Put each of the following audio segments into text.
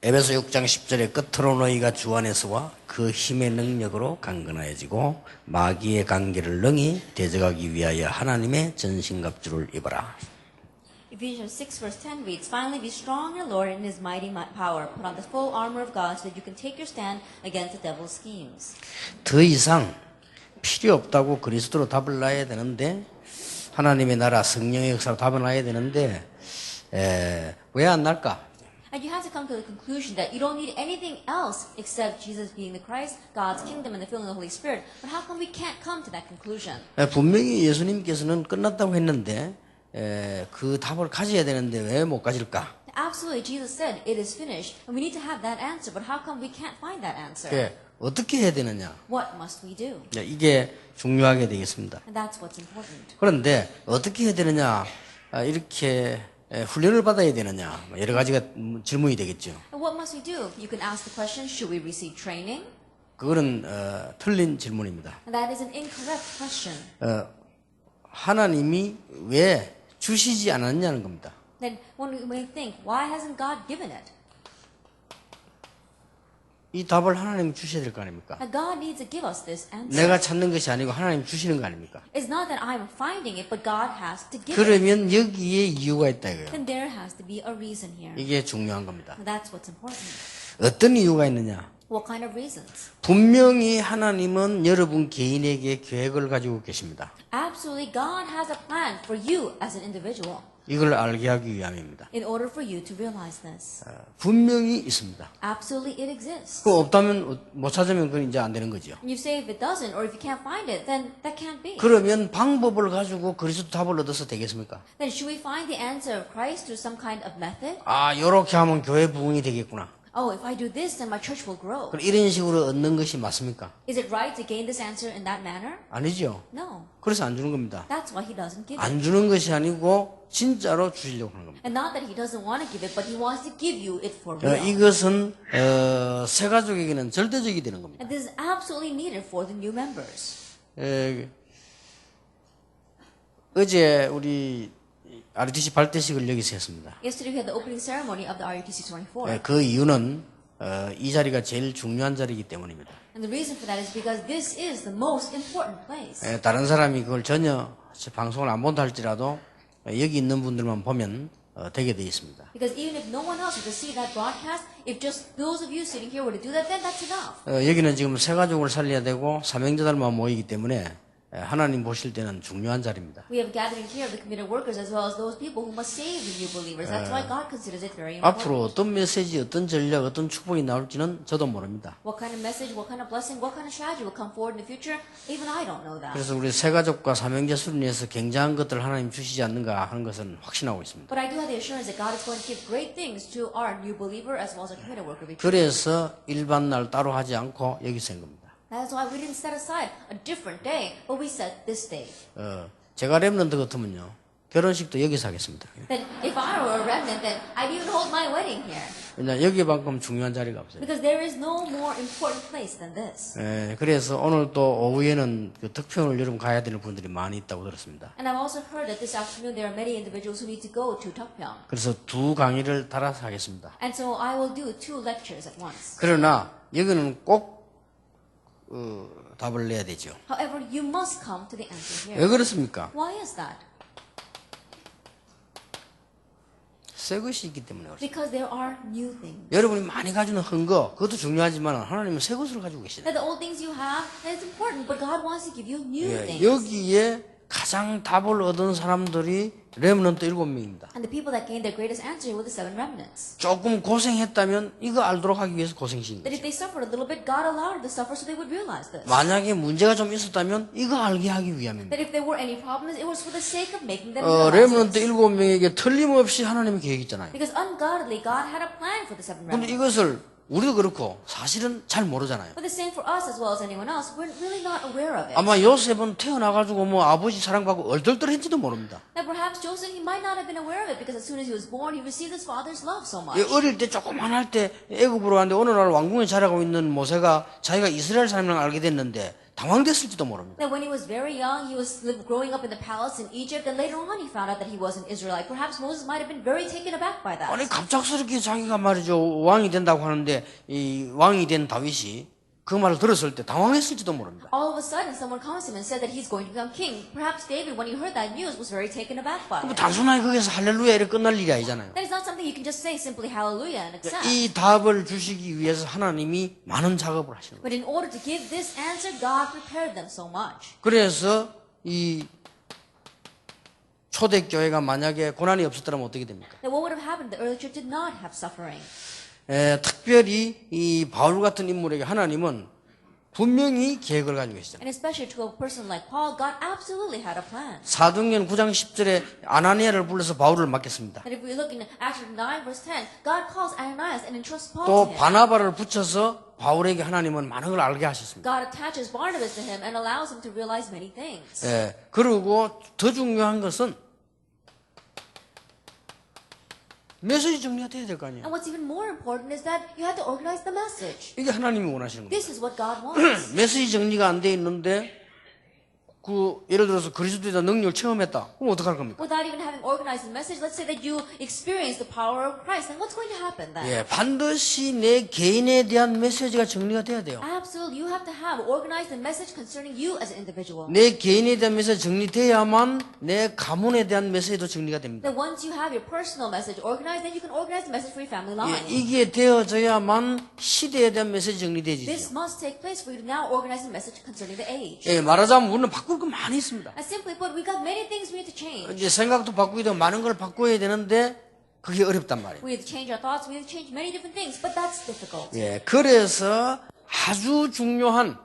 에베소 6장 10절에 끝으로 너희가 주 안에서와 그 힘의 능력으로 강건하여지고 마귀의 관계를 능히 대적하기 위하여 하나님의 전신갑주를 입어라. Ephesians 6 verse 10 reads, Finally be strong in the Lord and in His mighty power. Put on the full armor of God so that you can take your stand against the devil's schemes. 더 이상 필요 없다고 그리스도로 답을 놔야 되는데 하나님의 나라 성령의 역사로 답을 놔야 되는데 왜 안 날까? And you have to come to the conclusion that you don't need anything else except Jesus being the Christ, God's kingdom, and the filling of the Holy Spirit. But how come we can't come to that conclusion? 분명히 예수님께서는 끝났다고 했는데 그 답을 가져야 되는데 왜 못 가질까? Absolutely, Jesus said it is finished, and we need to have that answer. But how come we can't find that answer? 어떻게 해야 되느냐? What must we do? 이게 중요하게 되겠습니다. And that's what's important. 그런데 어떻게 해야 되느냐? 이렇게 훈련을 받아야 되느냐? 여러 가지가 질문이 되겠죠. And what must we do? You can ask the question, should we receive training? 그거는 틀린 질문입니다. And that is an incorrect question. 하나님이 왜 주시지 않았냐는 겁니다. Then when we think, why hasn't God given it? 이 답을 하나님 주셔야 될 거 아닙니까? And God needs to give us this answer. 내가 찾는 것이 아니고 하나님 주시는 거 아닙니까? It's not that I'm finding it, but God has to give it. 그러면 여기에 이유가 있다 이거예요. Then there has to be a reason here. 이게 중요한 겁니다. And that's what's important. 어떤 이유가 있느냐? What kind of reasons? 분명히 하나님은 여러분 개인에게 계획을 가지고 계십니다. Absolutely, God has a plan for you as an individual 이걸 알게 하기 위함입니다. in order for you to realize this. 분명히 있습니다. Absolutely, it exists. 그 없다면 못 찾으면 그건 이제 안 되는 거죠. And you say if it doesn't, or if you can't find it, then that can't be. 그러면 방법을 가지고 그리스도 답을 얻어서 되겠습니까? Then should we find the answer of Christ through some kind of method? 요렇게 하면 교회 부흥이 되겠구나. Oh, if I do this, then my church will grow. 그럼 이런 식으로 얻는 것이 맞습니까? Is it right to gain this answer in that manner? 아니죠. No. 그래서 안 주는 겁니다. That's why He doesn't give it. 안 주는 것이 아니고 진짜로 주시려고 하는 겁니다. And not that He doesn't want to give it, but He wants to give you it for real. 이것은 새 가족에게는 절대적이 되는 겁니다. And this is absolutely needed for the new members. 어제 우리 RUTC 발대식을 여기서 했습니다. Yesterday we had the opening ceremony of the RUTC 24. 그 이유는 이 자리가 제일 중요한 자리이기 때문입니다. And the reason for that is because this is the most important place. 다른 사람이 그걸 전혀 방송을 안 본다 할지라도 여기 있는 분들만 보면 되게 되어 있습니다. Because even if no one else were to see that broadcast, if just those of you sitting here were to do that, then that's enough. 여기는 지금 새 가족을 살려야 되고 사명자들만 모이기 때문에 하나님 보실 때는 중요한 자리입니다. We have gathered here the committed workers as well as those people who must save the new believers. That's why God considers it very important. 앞으로 어떤 메시지, 어떤 전략, 어떤 축복이 나올지는 저도 모릅니다. What kind of message, what kind of blessing, what kind of strategy will come forward in the future? Even I don't know that. 그래서 우리 새 가족과 사명자 수를 위해서 굉장한 것들을 하나님 주시지 않는가 하는 것은 확신하고 있습니다. But I do have the assurance that God is going to give great things to our new believer as well as our committed worker. 그래서 일반 날 따로 하지 않고 여기서 한 겁니다. That's why we didn't set aside a different day, but we set this day. 제가 랩런트 같으면요 결혼식도 여기서 하겠습니다. Then if I were a remnant, then I'd even hold my wedding here. 왜냐 여기만큼 중요한 자리가 없어요. Because there is no more important place than this. 그래서 오늘 또 오후에는 그 덕평을 여러분 가야 되는 분들이 많이 있다고 들었습니다. And I've also heard that this afternoon there are many individuals who need to go to Tokpyeong. 그래서 두 강의를 달아서 하겠습니다. And so I will do 2 lectures at once. 그러나 여기는 꼭 답을 내야 되죠. However, you must come to the answer here. 왜 그렇습니까? Why is that? 새 것이 있기 때문에 그렇습니다. Because there are new things. 여러분이 많이 가지는 헌거 그것도 중요하지만 하나님은 새 것을 가지고 계시다. That the old things you have, that is important, but God wants to give you new things. 여기에 가장 답을 얻은 사람들이 렘넌트 7명입니다. And the people that gained their greatest answer were the 7 remnants. 조금 고생했다면 이거 알도록 하기 위해서 고생신 That 거죠. if they suffered a little bit, God allowed them to suffer so they would realize this. 만약에 문제가 좀 있었다면 이거 알게 하기 위함입니다. That if there were any problems, it was for the sake of making them realize 렘넌트 this. 7명에게 틀림없이 하나님의 계획이 있잖아요. Because ungodly, God had a plan for the 7 근데 remnants. 이것을 우리도 그렇고 사실은 잘 모르잖아요. But the same for us as well as anyone else. We're really not aware of it. 아마 요셉은 태어나가지고 뭐 아버지 사랑받고 얼떨떨했지도 모릅니다. That perhaps Joseph, he might not have been aware of it because as soon as he was born, he received his father's love so much. 어릴 때 조그만할 때 애굽으로 왔는데 어느 날 왕궁에 자라고 있는 모세가 자기가 이스라엘 사람이라는 걸 알게 됐는데 당황됐을지도 모릅니다. That when he was very young, he was growing up in the palace in Egypt, and later on he found out that he was an Israelite. Perhaps Moses might have been very taken aback by that. 아니 갑작스럽게 자기가 말이죠 왕이 된다고 하는데 이 왕이 된 다윗이 그 말을 들었을 때 당황했을지도 모릅니다. All of a sudden, someone comes to him and said that he's going to become king. Perhaps David, when he heard that news, was very taken aback by 뭐 it. 단순하게 거기서 할렐루야 이렇게 끝날 일이 아니잖아요. That is not something you can just say simply hallelujah and accept. 이 답을 주시기 위해서 하나님이 많은 작업을 하시는 거예요. But in order to give this answer, God prepared them so much. 그래서 이 초대교회가 만약에 고난이 없었더라면 어떻게 됩니까? That what would have happened? The early church did not have suffering. 특별히 이 바울 같은 인물에게 하나님은 분명히 계획을 가지고 계시잖아요. And especially to a person like Paul, God absolutely had a plan. 사도행전 9장 10절에 아나니아를 불러서 바울을 맡겼습니다. And if we look in Acts 9 verse 10, God calls Ananias and entrusts Paul to 또 him. 바나바를 붙여서 바울에게 하나님은 많은 걸 알게 하셨습니다. God attaches Barnabas to him and allows him to realize many things. 그리고 더 중요한 것은 메시지 정리가 돼야 될 거 아니에요. And what's even more important is that you have to organize the message. 이게 하나님이 원하시는 거예요. This is what God wants. 메시지 정리가 안 돼 있는데 예를 들어서 그리스도에 대한 능력을 체험했다. 그럼 어떡할 겁니까? Without even having organized the message, let's say that you experience the power of Christ, then what's going to happen then? 반드시 내 개인에 대한 메시지가 정리가 돼야 돼요. Absolutely, you have to have organized the message concerning you as an individual. 내 개인에 대한 메시지 정리돼야만 내 가문에 대한 메시지도 정리가 됩니다. That once you have your personal message organized, then you can organize the message for your family line. 이게 되어져야만 시대에 대한 메시지 This 정리되지죠. must take place for you to now organize the message concerning the age. 말하자면 우리는 바꿀 거 많이 있습니다. And simply put, we've got many things we need to change. 이제 생각도 바꾸게 되고 많은 걸 바꿔야 되는데 그게 어렵단 말이에요. We have to change our thoughts, we have to change many different things, but that's difficult. 그래서 아주 중요한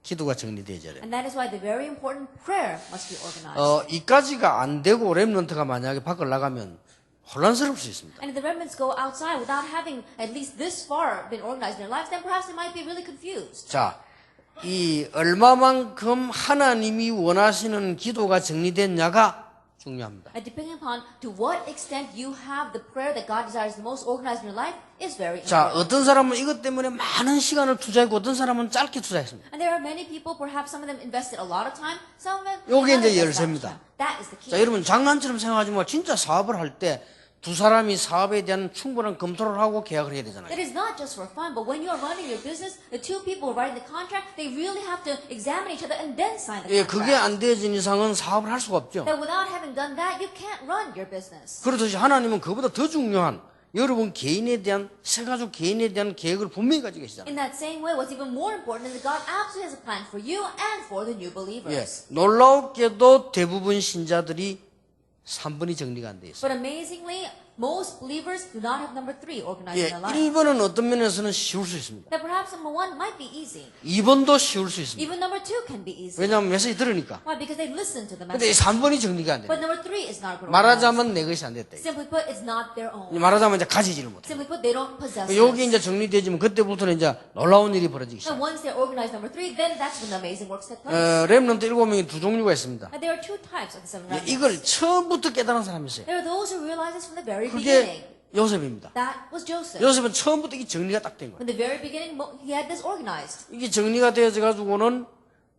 기도가 정리되어야 돼요. And that is why the very important prayer must be organized. 이까지가 안 되고 렘넌트가 만약에 밖을 나가면 혼란스러울 수 있습니다. And if the remnants go outside without having at least this far been organized in their lives, then perhaps they might be really confused. 자, 이 얼마만큼 하나님이 원하시는 기도가 정리됐냐가 중요합니다. And depending upon to what extent you have the prayer that God desires the most organized in your life is very 자, important. 어떤 사람은 이것 때문에 많은 시간을 투자했고 어떤 사람은 짧게 투자했습니다. And there are many people, perhaps some of them invested a lot of time, some of them 요게 not 이제 invested 열쇠입니다. much time. That is the key. 자, 여러분 장난처럼 생각하지 마. 진짜 사업을 할 때 두 사람이 사업에 대한 충분한 검토를 하고 계약을 해야 되잖아요. It is not just for fun, but when you are running your business, the two people writing the contract, they really have to examine each other and then sign the 그게 contract. 안 되어진 이상은 사업을 할 수가 없죠. That without having done that, you can't run your business. 그렇듯이 하나님은 그보다 더 중요한 여러분 개인에 대한 세가족 개인에 대한 계획을 분명히 가지고 계시잖아요. In that same way, what's even more important is that God absolutely has a plan for you and for the new believers. 놀랍게도 대부분 신자들이 3번이 정리가 안 돼 있어요. But amazingly, most believers do not have number 3 organized in their life. 1번은 어떤 면에서는 쉬울 수 있습니다. That perhaps number 1 might be easy. 2번도 쉬울 수 있습니다. Even number 2 can be easy. 왜냐하면 메시지 들으니까. Why? Because they listen to the 근데 이 message. 3번이 정리가 안 But 돼요. number 3 is not organized. 말하자면 내 것이 안 됐다. Simply put, it's not their own. 말하자면 이제 가지지를 못해. Simply put, they don't possess 여기 it. 이제 정리되지면 그때부터는 이제 놀라운 일이 벌어지기 시작. And once they're organized number 3, then that's when the amazing works take place. 렘넌트 7명이 두 종류가 있습니다. And there are two types of the seven remnants. 이걸 처음부터 깨달은 사람이 있어요. There are those who realize this from the very 그게 beginning. 요셉입니다. That was Joseph. 요셉은 처음부터 이게 정리가 딱 된 거예요. From the very beginning, he had this organized. 이게 정리가 되어져 가지고는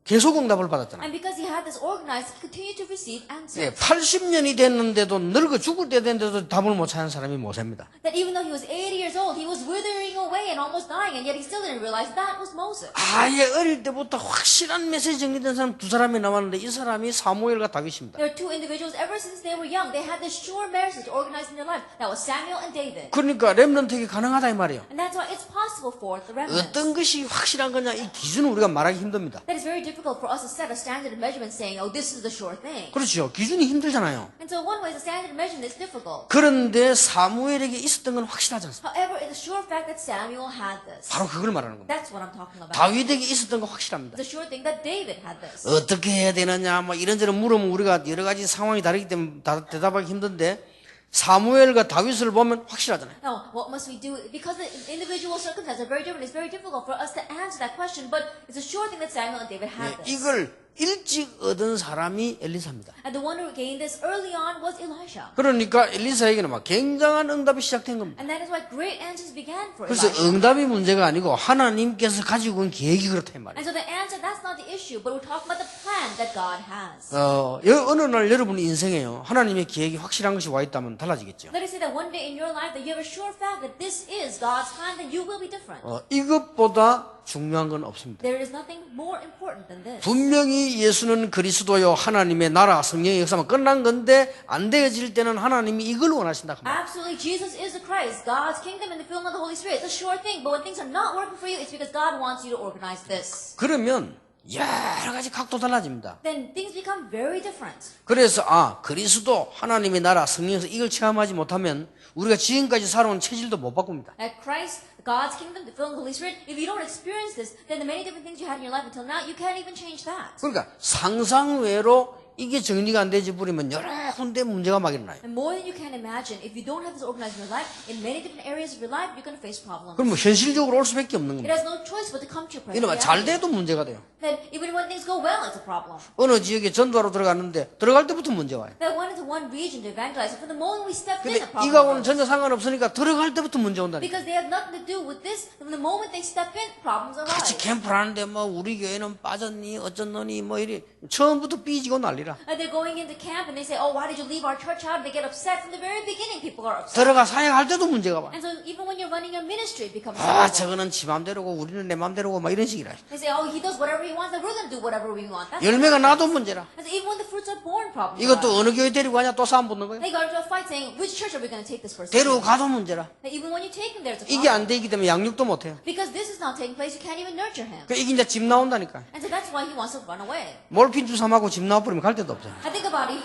계속 응답을 받았잖아요. And because he had this organized, he continued to receive answers. 80년이 됐는데도 늙어 죽을 때 됐는데도 답을 못 찾는 사람이 모세입니다. That even though he was 80 years old, he was withering away and almost dying, and yet he still didn't realize that was Moses. 아예 어릴 때부터 확실한 메시지 정리된 사람 두 사람이 남았는데 이 사람이 사무엘과 다윗입니다. There are two individuals, ever since they were young, they had this sure message organized in their life. That was Samuel and David. 그러니까 렘넌트에게 가능하다 이 말이에요. And that's why it's possible for the remnants. 어떤 것이 확실한 거냐 이 기준을 우리가 말하기 힘듭니다. That is very difficult for us to set a standard of measurement saying, oh, this is the sure thing. 그렇죠. 기준이 힘들잖아요. And so one way the standard of measurement is difficult. 그런데 사무엘에게 있었던 건 확실하지 않습니다. However, it's a sure fact that Samuel had this. 바로 그걸 말하는 겁니다. That's what I'm talking about. 다윗에게 있었던 건 확실합니다. It's a sure thing that David had this. 어떻게 해야 되느냐 뭐 이런저런 물으면 우리가 여러 가지 상황이 다르기 때문에 대답하기 힘든데 사무엘과 다윗을 보면 확실하잖아요. Now, what must we do? Because the individual circumstances are very different, it's very difficult for us to answer that question, but it's a sure thing that Samuel and David had this. 이걸 일찍 얻은 사람이 엘리사입니다. And the one who gained this early on was Elisha. 그러니까 엘리사에게는 막 굉장한 응답이 시작된 겁니다. And that is why great answers began for 그래서 Elisha. 응답이 문제가 아니고 하나님께서 가지고 온 계획이 그렇다 이 말이에요. And so the answer, that's not the issue, but we're talking about the plan that God has. 어느 날 여러분 인생에요. 하나님의 계획이 확실한 것이 와 있다면 달라지겠죠. Let us say that one day in your life that you have a sure fact that this is God's plan, then you will be different. 이것보다 중요한 건 없습니다. There is nothing more important than this. 분명히 예수는 그리스도요 하나님의 나라 성령의 역사만 끝난 건데 안 되어질 때는 하나님이 이걸 원하신다. Absolutely, Jesus is the Christ, God's kingdom and the filling of the Holy Spirit. It's a sure thing, but when things are not working for you, it's because God wants you to organize this. 그러면 여러 가지 각도 달라집니다. Then things become very different. 그래서 그리스도 하나님의 나라 성령에서 이걸 체험하지 못하면 우리가 지금까지 살아온 체질도 못 바꿉니다. At Christ, God's kingdom, the filling of the Holy Spirit, if you don't experience this, then the many different things you had in your life until now, you can't even change that. 그러니까 상상외로 이게 정리가 안 되지 버리면 여러 군데 문제가 막 일어나요. And more than you can imagine, if you don't have this organized in your life, in many different areas of your life, you're going to face problems. 그럼 뭐 현실적으로 올 수밖에 없는 It 겁니다. has no choice but to come to your present 이러면 잘 reality. 돼도 문제가 돼요. Then even when things go well, it's a problem. 어느 지역에 전도하러 들어갔는데 들어갈 때부터 문제 와요. That went into one region to evangelize, and from the moment we stepped in, 근데 a problem 이거하고는 arose. 전혀 상관없으니까 들어갈 때부터 문제 온다니까. Because they have nothing to do with this, from the moment they step in, problems 같이 arise. 캠프를 하는데 뭐 우리 교회는 빠졌니 어쩌노니 뭐 이래 처음부터 삐지고 난리라. And they're going into camp and they say, oh, why did you leave our church out? They get upset from the very beginning. People are upset. 들어가 사역할 때도 문제가 와. And so even when you're running your ministry, it becomes a 아 problem. 저거는 지 맘대로고 우리는 내 맘대로고 막 이런 식이라. They say, oh, he does whatever he wants, and we're going to do whatever we want. That's 열매가 나도 문제라. and so even when the fruits are born, problems 이것도 arise. 어느 교회 데리고 가냐 또 싸움 붙는 거야. They got into a fight saying, which church are we going to take this person 데리고 to? 가도 문제라. And even when you take him there, it's a 이게 problem. 안 되기 때문에 양육도 못 해요. Because this is not taking place, you can't even nurture him. 그 이게 이제 집 나온다니까. And so that's why he wants to run away. 몰핀 주사 맞고 집 나와버리면 갈 데도 없어요. I think about it,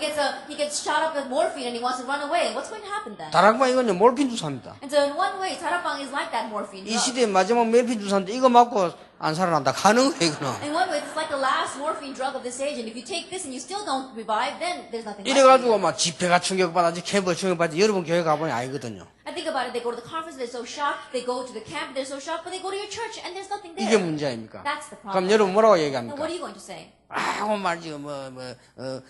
he gets shot up with morphine and he wants to run away. What's going to happen then? 다락방 이건요 몰핀 주사입니다. And so in one way, Tarapang is like that morphine 이 drug. 시대의 마지막 몰핀 주사인데 이거 맞고 안 살아난다. 가능해 이거는. In one way, it's like the last morphine drug of this age, and if you take this and you still don't revive, then there's nothing left. 이래가지고 막 집회가 충격받았지 캠프 충격받았지 여러분 교회 가보니 아니거든요. I think about it, they go to the conference, they're so shocked, they go to the camp, they're so shocked, but they go to your church and there's nothing there. 이게 문제 아닙니까? That's the 그럼 problem. 여러분 뭐라고 And 얘기합니까? what are you going to say? 아고 말지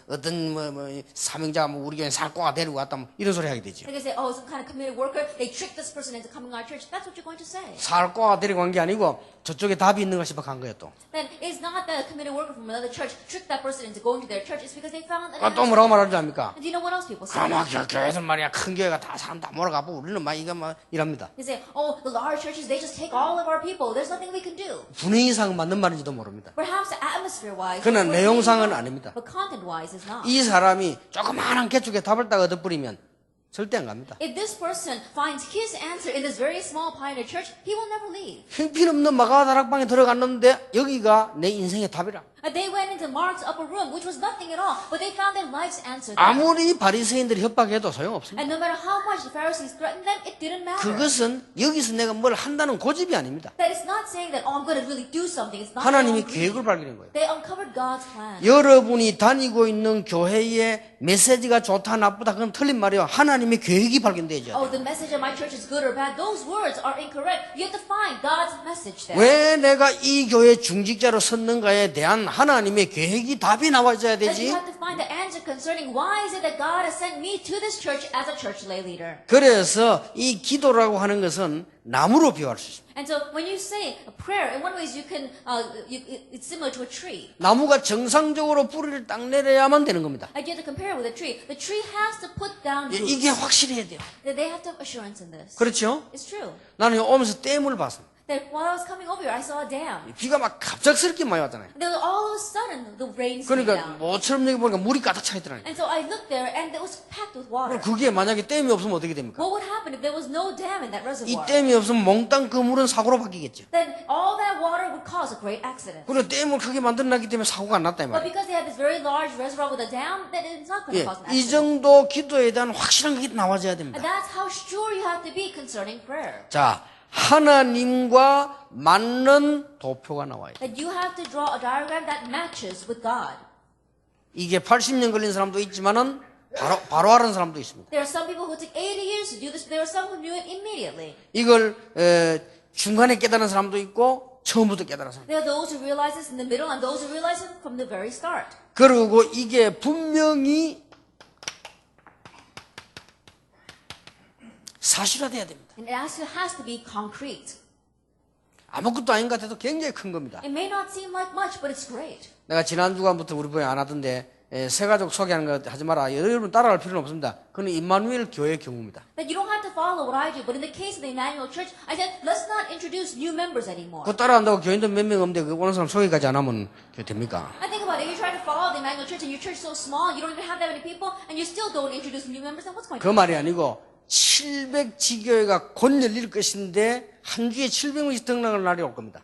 어떤 사명자가 뭐 우리 교회 살코가 데리고 왔다 뭐 이런 소리 하게 되죠. They're going to say, oh, some kind of committed worker, they tricked this person into coming to our church. That's what you're going to say. 살코가 데리고 간 게 아니고 저쪽에 답이 있는 것이 간 거예요 또. Then it's not that a committed worker from another church tricked that person into going to their church. It's because they found an 또 answer. 뭐라고 말하는지 압니까? And do you know what else people say? 아마 교회에서 말이야 큰 교회가 다 사람 다 몰아가고 우리는 막 이거 막 이랍니다. They say, oh, the large churches, they just take all of our people. There's nothing we can do. 분위기상 맞는 말인지도 모릅니다. Perhaps atmosphere-wise, 그러나 it's 내용상은 worth 아닙니다. but content-wise is not. 이 사람이 조그마한 개축에 답을 딱 얻어버리면 절대 안 갑니다. If this person finds his answer in this very small pioneer church, he will never leave. 형편없는 마가다락방에 들어갔는데 여기가 내 인생의 답이라. They went into Mark's upper room, which was nothing at all, but they found their life's answer there. 아무리 바리새인들이 협박해도 소용없습니다. And no matter how much the Pharisees threatened them, it didn't matter. 그것은 여기서 내가 뭘 한다는 고집이 아닙니다. That is not saying that, oh, I'm going to really do something. It's not 하나님이 their own 계획을 greed. 발견한 거예요. They uncovered God's plan. 여러분이 다니고 있는 교회의 메시지가 좋다 나쁘다 그건 틀린 말이에요. 하나님의 계획이 발견되어야 Oh, 돼요. the message of my church is good or bad. Those words are incorrect. You have to find God's message there. 왜 내가 이 교회 중직자로 섰는가에 대한 하나님의 계획이 답이 나와줘야 And you 되지. have to find the answer concerning why is it that God has sent me to this church as a church lay leader. 그래서 이 기도라고 하는 것은 나무로 비유할 수 있습니다. And so when you say a prayer, in one way you can, it's similar to a tree. 나무가 정상적으로 뿌리를 딱 내려야만 되는 겁니다. Like you have to compare it with a tree. The tree has to put down roots. 이게 확실해야 돼요. They have to have assurance in this. 그렇죠? It's true. 나는 오면서 댐을 봤어. That while I was coming over here, I saw a dam. 비가 막 갑작스럽게 많이 왔잖아요. There was all of a sudden the rain came 그러니까 down. 모처럼 여기 보니까 물이 가득 차 있더라고요. And so I looked there and it was packed with water. 그게 만약에 댐이 없으면 어떻게 됩니까? What would happen if there was no dam in that 이 reservoir? 댐이 없으면 몽땅 그 물은 사고로 바뀌겠죠. Then all that water would cause a great accident. 그리고 댐을 크게 만들어놨기 때문에 사고가 안 났다 이 But 말이에요. because they had this very large reservoir with a dam, then it's not going to 예, cause an 이 accident. 정도 기도에 대한 확실한 게 나와줘야 And 됩니다. that's how sure you have to be concerning prayer. 자, 하나님과 맞는 도표가 나와요. That you have to draw a diagram that matches with God. 이게 80년 걸린 사람도 있지만은 바로 하는 사람도 있습니다. There are some people who took 80 years to do this, but there are some who knew it immediately. 이걸 중간에 깨달은 사람도 있고 처음부터 깨달아서. There are those who realize this in the middle and those who realize it from the very start. 그리고 이게 분명히 사실화돼야 됩니다. And it has to be concrete. 아무것도 아닌 것 같아도 굉장히 큰 겁니다. It may not seem like much, but it's great. 내가 지난 주간부터 우리 교회 안 하던데 새가족 소개하는 거 하지 마라. 여러분 따라갈 필요는 없습니다. 그건 임마누엘 교회 경우입니다. That you don't have to follow what I do, but in the case of the Emmanuel Church, I said, let's not introduce new members anymore. 그거 따라한다고 교인들 몇 명 없는데 그 오는 사람 소개까지 안 하면 그게 됩니까? I think about it. You're trying to follow the Emmanuel Church, and your church is so small, you don't even have that many people, and you still don't introduce new members. Then what's going 그 on? 말이 아니고 700지교회가 곧 열릴 것인데 한 주에 700명씩 등락할 날이 올 겁니다.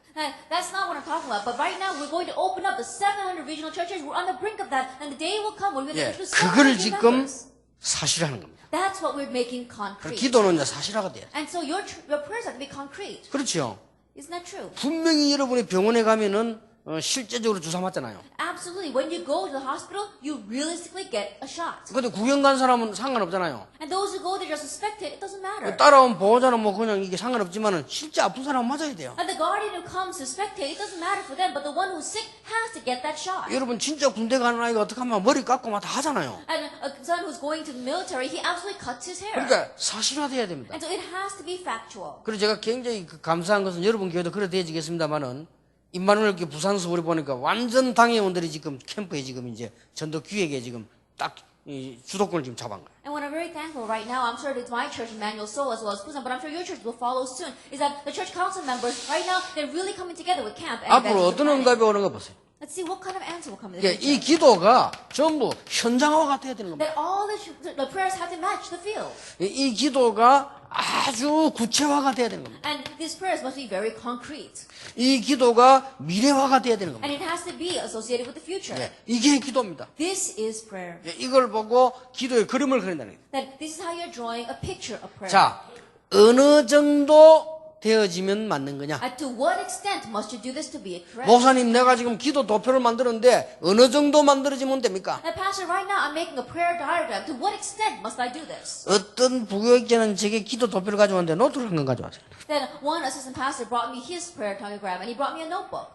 That's not what I'm talking about. But right now, we're going to open up the 700 regional churches. We're on the brink of that, and the day will come when we're going to introduce 그걸 700 new 지금 members. 사실화하는 겁니다. That's what we're making concrete. 기도는 이제 사실화가 돼요. And so your prayers have to be concrete. 그렇죠. Isn't that true? 분명히 여러분이 병원에 가면은 실제적으로 주사 맞잖아요. Absolutely. When you go to the hospital, you realistically get a shot. 근데 구경 간 사람은 상관없잖아요. And those who go there just to spectate, it doesn't matter. 따라온 보호자는 뭐 그냥 이게 상관없지만은 실제 아픈 사람은 맞아야 돼요. And the guardian who comes to spectate, it doesn't matter for them, but the one who's sick has to get that shot. 여러분 진짜 군대 가는 아이가 어떻게 하면 머리 깎고 막 다 하잖아요. And a son who's going to the military, he absolutely cuts his hair. 그러니까 사실화돼야 됩니다. And so it has to be factual. 그래서 제가 굉장히 감사한 것은 여러분 교회도 그래 되어지겠습니다만은 임마누엘 교회 부산서 우리 보니까 완전 당회원들이 지금 캠프에 지금 이제 전도 기획에 지금 딱 이 주도권을 지금 잡은 거예요. And what I'm very thankful right now, I'm sure it's my church, Emmanuel Soul, as well as Busan, but I'm sure your church will follow soon, is that the church council members, right now, they're really coming together with camp and 앞으로 evangelism 어떤 planning. 응답이 오는 거 보세요. Let's see what kind of answer will come in the 그러니까 이 future. 기도가 전부 현장화가 돼야 되는 겁니다. That all the prayers have to match the field. 이 기도가 아주 구체화가 돼야 되는 겁니다. And these prayers must be very concrete. 이 기도가 미래화가 돼야 되는 겁니다. And it has to be associated with the future. 이게 기도입니다. This is prayer. 이걸 보고 기도의 그림을 그린다는 거예요. That this is how you're drawing a picture of prayer. 자, 어느 정도 되어지면 맞는 거냐? To what extent must you do this to be correct? 목사님, 내가 지금 기도 도표를 만드는데 어느 정도 만들어지면 됩니까? Pastor, right now I'm making a prayer diagram. To what extent must I do this? 어떤 부교육자는 제게 기도 도표를 가져왔는데 노트를 한 건 가져왔어요. Then one assistant pastor brought me his prayer diagram and he brought me a notebook.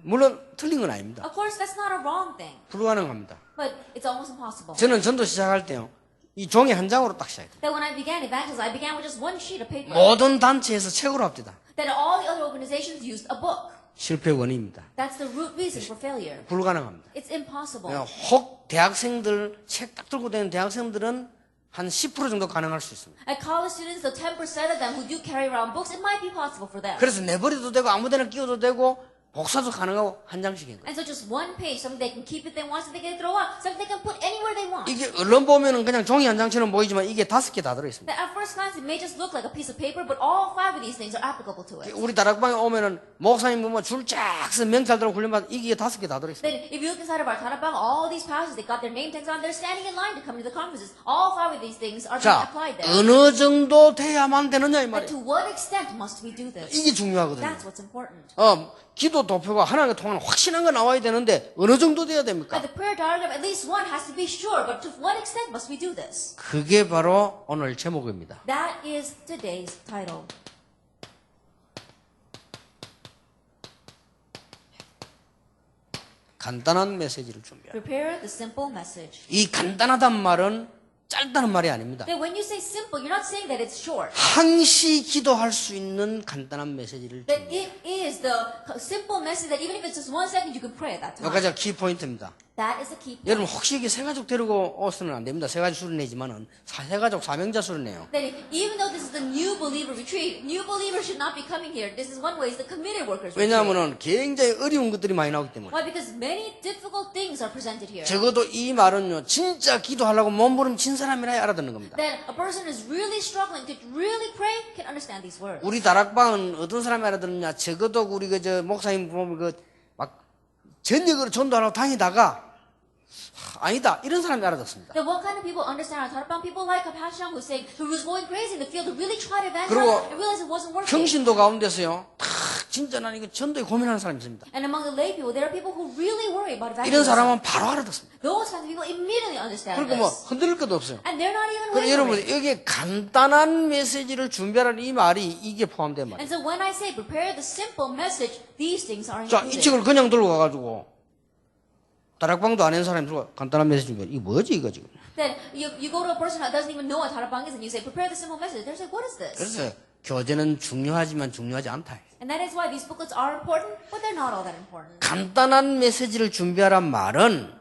물론 틀린 건 아닙니다. Of course, that's not a wrong thing, 불가능합니다. but it's almost impossible. 저는 전도 시작할 때요. 이 종이 한 장으로 딱 시작해요. That when I began evangelism, I began with just one sheet of paper. 모든 단체에서 책으로 합디다. That all the other organizations used a book. 실패 원인입니다. That's the root reason for failure. 불가능합니다. It's impossible. 혹 대학생들 책 딱 들고 다니는 대학생들은 한 10% 정도 가능할 수 있습니다. At college students, the 10% of them who do carry around books, it might be possible for them. 그래서 내버려도 되고 아무데나 끼워도 되고 복사도 가능하고 한 장씩인 거예요. And so just one page, something they can keep if they want, something they can throw out, something they can put anywhere they want. 이게 언론 보면은 그냥 종이 한 장처럼 보이지만 이게 5개 다 들어있습니다. That at first glance, it may just look like a piece of paper, but all 5 of these things are applicable to it. 우리 다락방에 오면은 목사님 보면 줄쫙 서 명찰들하고 훈련받 이게 5개 다 들어있습니다. Then, if you look inside of our Tarabang, all these pastors, they got their name tags on, they're standing in line to come to the conferences. All 5 of these things are being 자, applied there. 어느 정도 돼야만 되느냐 이 But 말이에요. to what extent must we do this? 이게 중요하거든요. That's what's important. 기도 도표가 하나님과 통하는 확신한 거 나와야 되는데 어느 정도 돼야 됩니까? But the prayer diagram, at least one has to be sure, but to what extent must we do this? 그게 바로 오늘 제목입니다. That is today's title. 간단한 메시지를 준비합니다. Prepare the simple message. 이 간단하단 말은 짧다는 말이 아닙니다. That when you say simple, you're not saying that it's short. 항시 기도할 수 있는 간단한 메시지를 That 준비합니다. it is the simple message that even if it's just 1 second, you can pray at that time. 여기까지가 키포인트입니다. That is the key point. 여러분 혹시 이게 세가족 데리고 오서는 안 됩니다. 세가족 수를 내지만은 세가족 사명자 수를 내요. That even though this is the new believer retreat, new believers should not be coming here. This is one way, it's the committed workers retreat. 왜냐하면은 굉장히 어려운 것들이 많이 나오기 때문에. Why? Because many difficult things are presented here. 적어도 이 말은요, 진짜 기도하려고 몸부림 친 사람이라야 알아듣는 겁니다. That a person is really struggling to really pray can understand these words. 우리 다락방은 어떤 사람이 알아듣느냐? 적어도 우리 목사님 보면 막 전역으로 전도하러 다니다가 아니다 이런 사람이 알아듣습니다. Then what kind of people understand our Tarapang? People like Kapashang who was going crazy in the field to really try to 그리고 evangelize and realize it wasn't working. 평신도 가운데서요, 탁 진짜 난 이거 전도에 고민하는 사람이 있습니다. And among the lay people, there are people who really worry about 이런 evangelism. 사람은 바로 알아듣습니다. Those kinds of people immediately understand 그러니까 뭐 this. 흔들릴 것도 없어요. And they're not even 그럼 여러분 wavering. 여기에 간단한 메시지를 준비하라는 이 말이 이게 포함된 말이에요. And so when I say prepare the simple message, these things are 자, 이 included. 책을 그냥 들고 가가지고 다락방도 안 한 사람이 들고 가, 간단한 메시지 준비해. 이게 뭐지 이거 지금? Then you go to a person who doesn't even know what Tarabang is and you say, prepare the simple message. They're like, what is this? 그래서 교재는 중요하지만 중요하지 않다. And that is why these booklets are important, but they're not all that important. 간단한 메시지를 준비하란 말은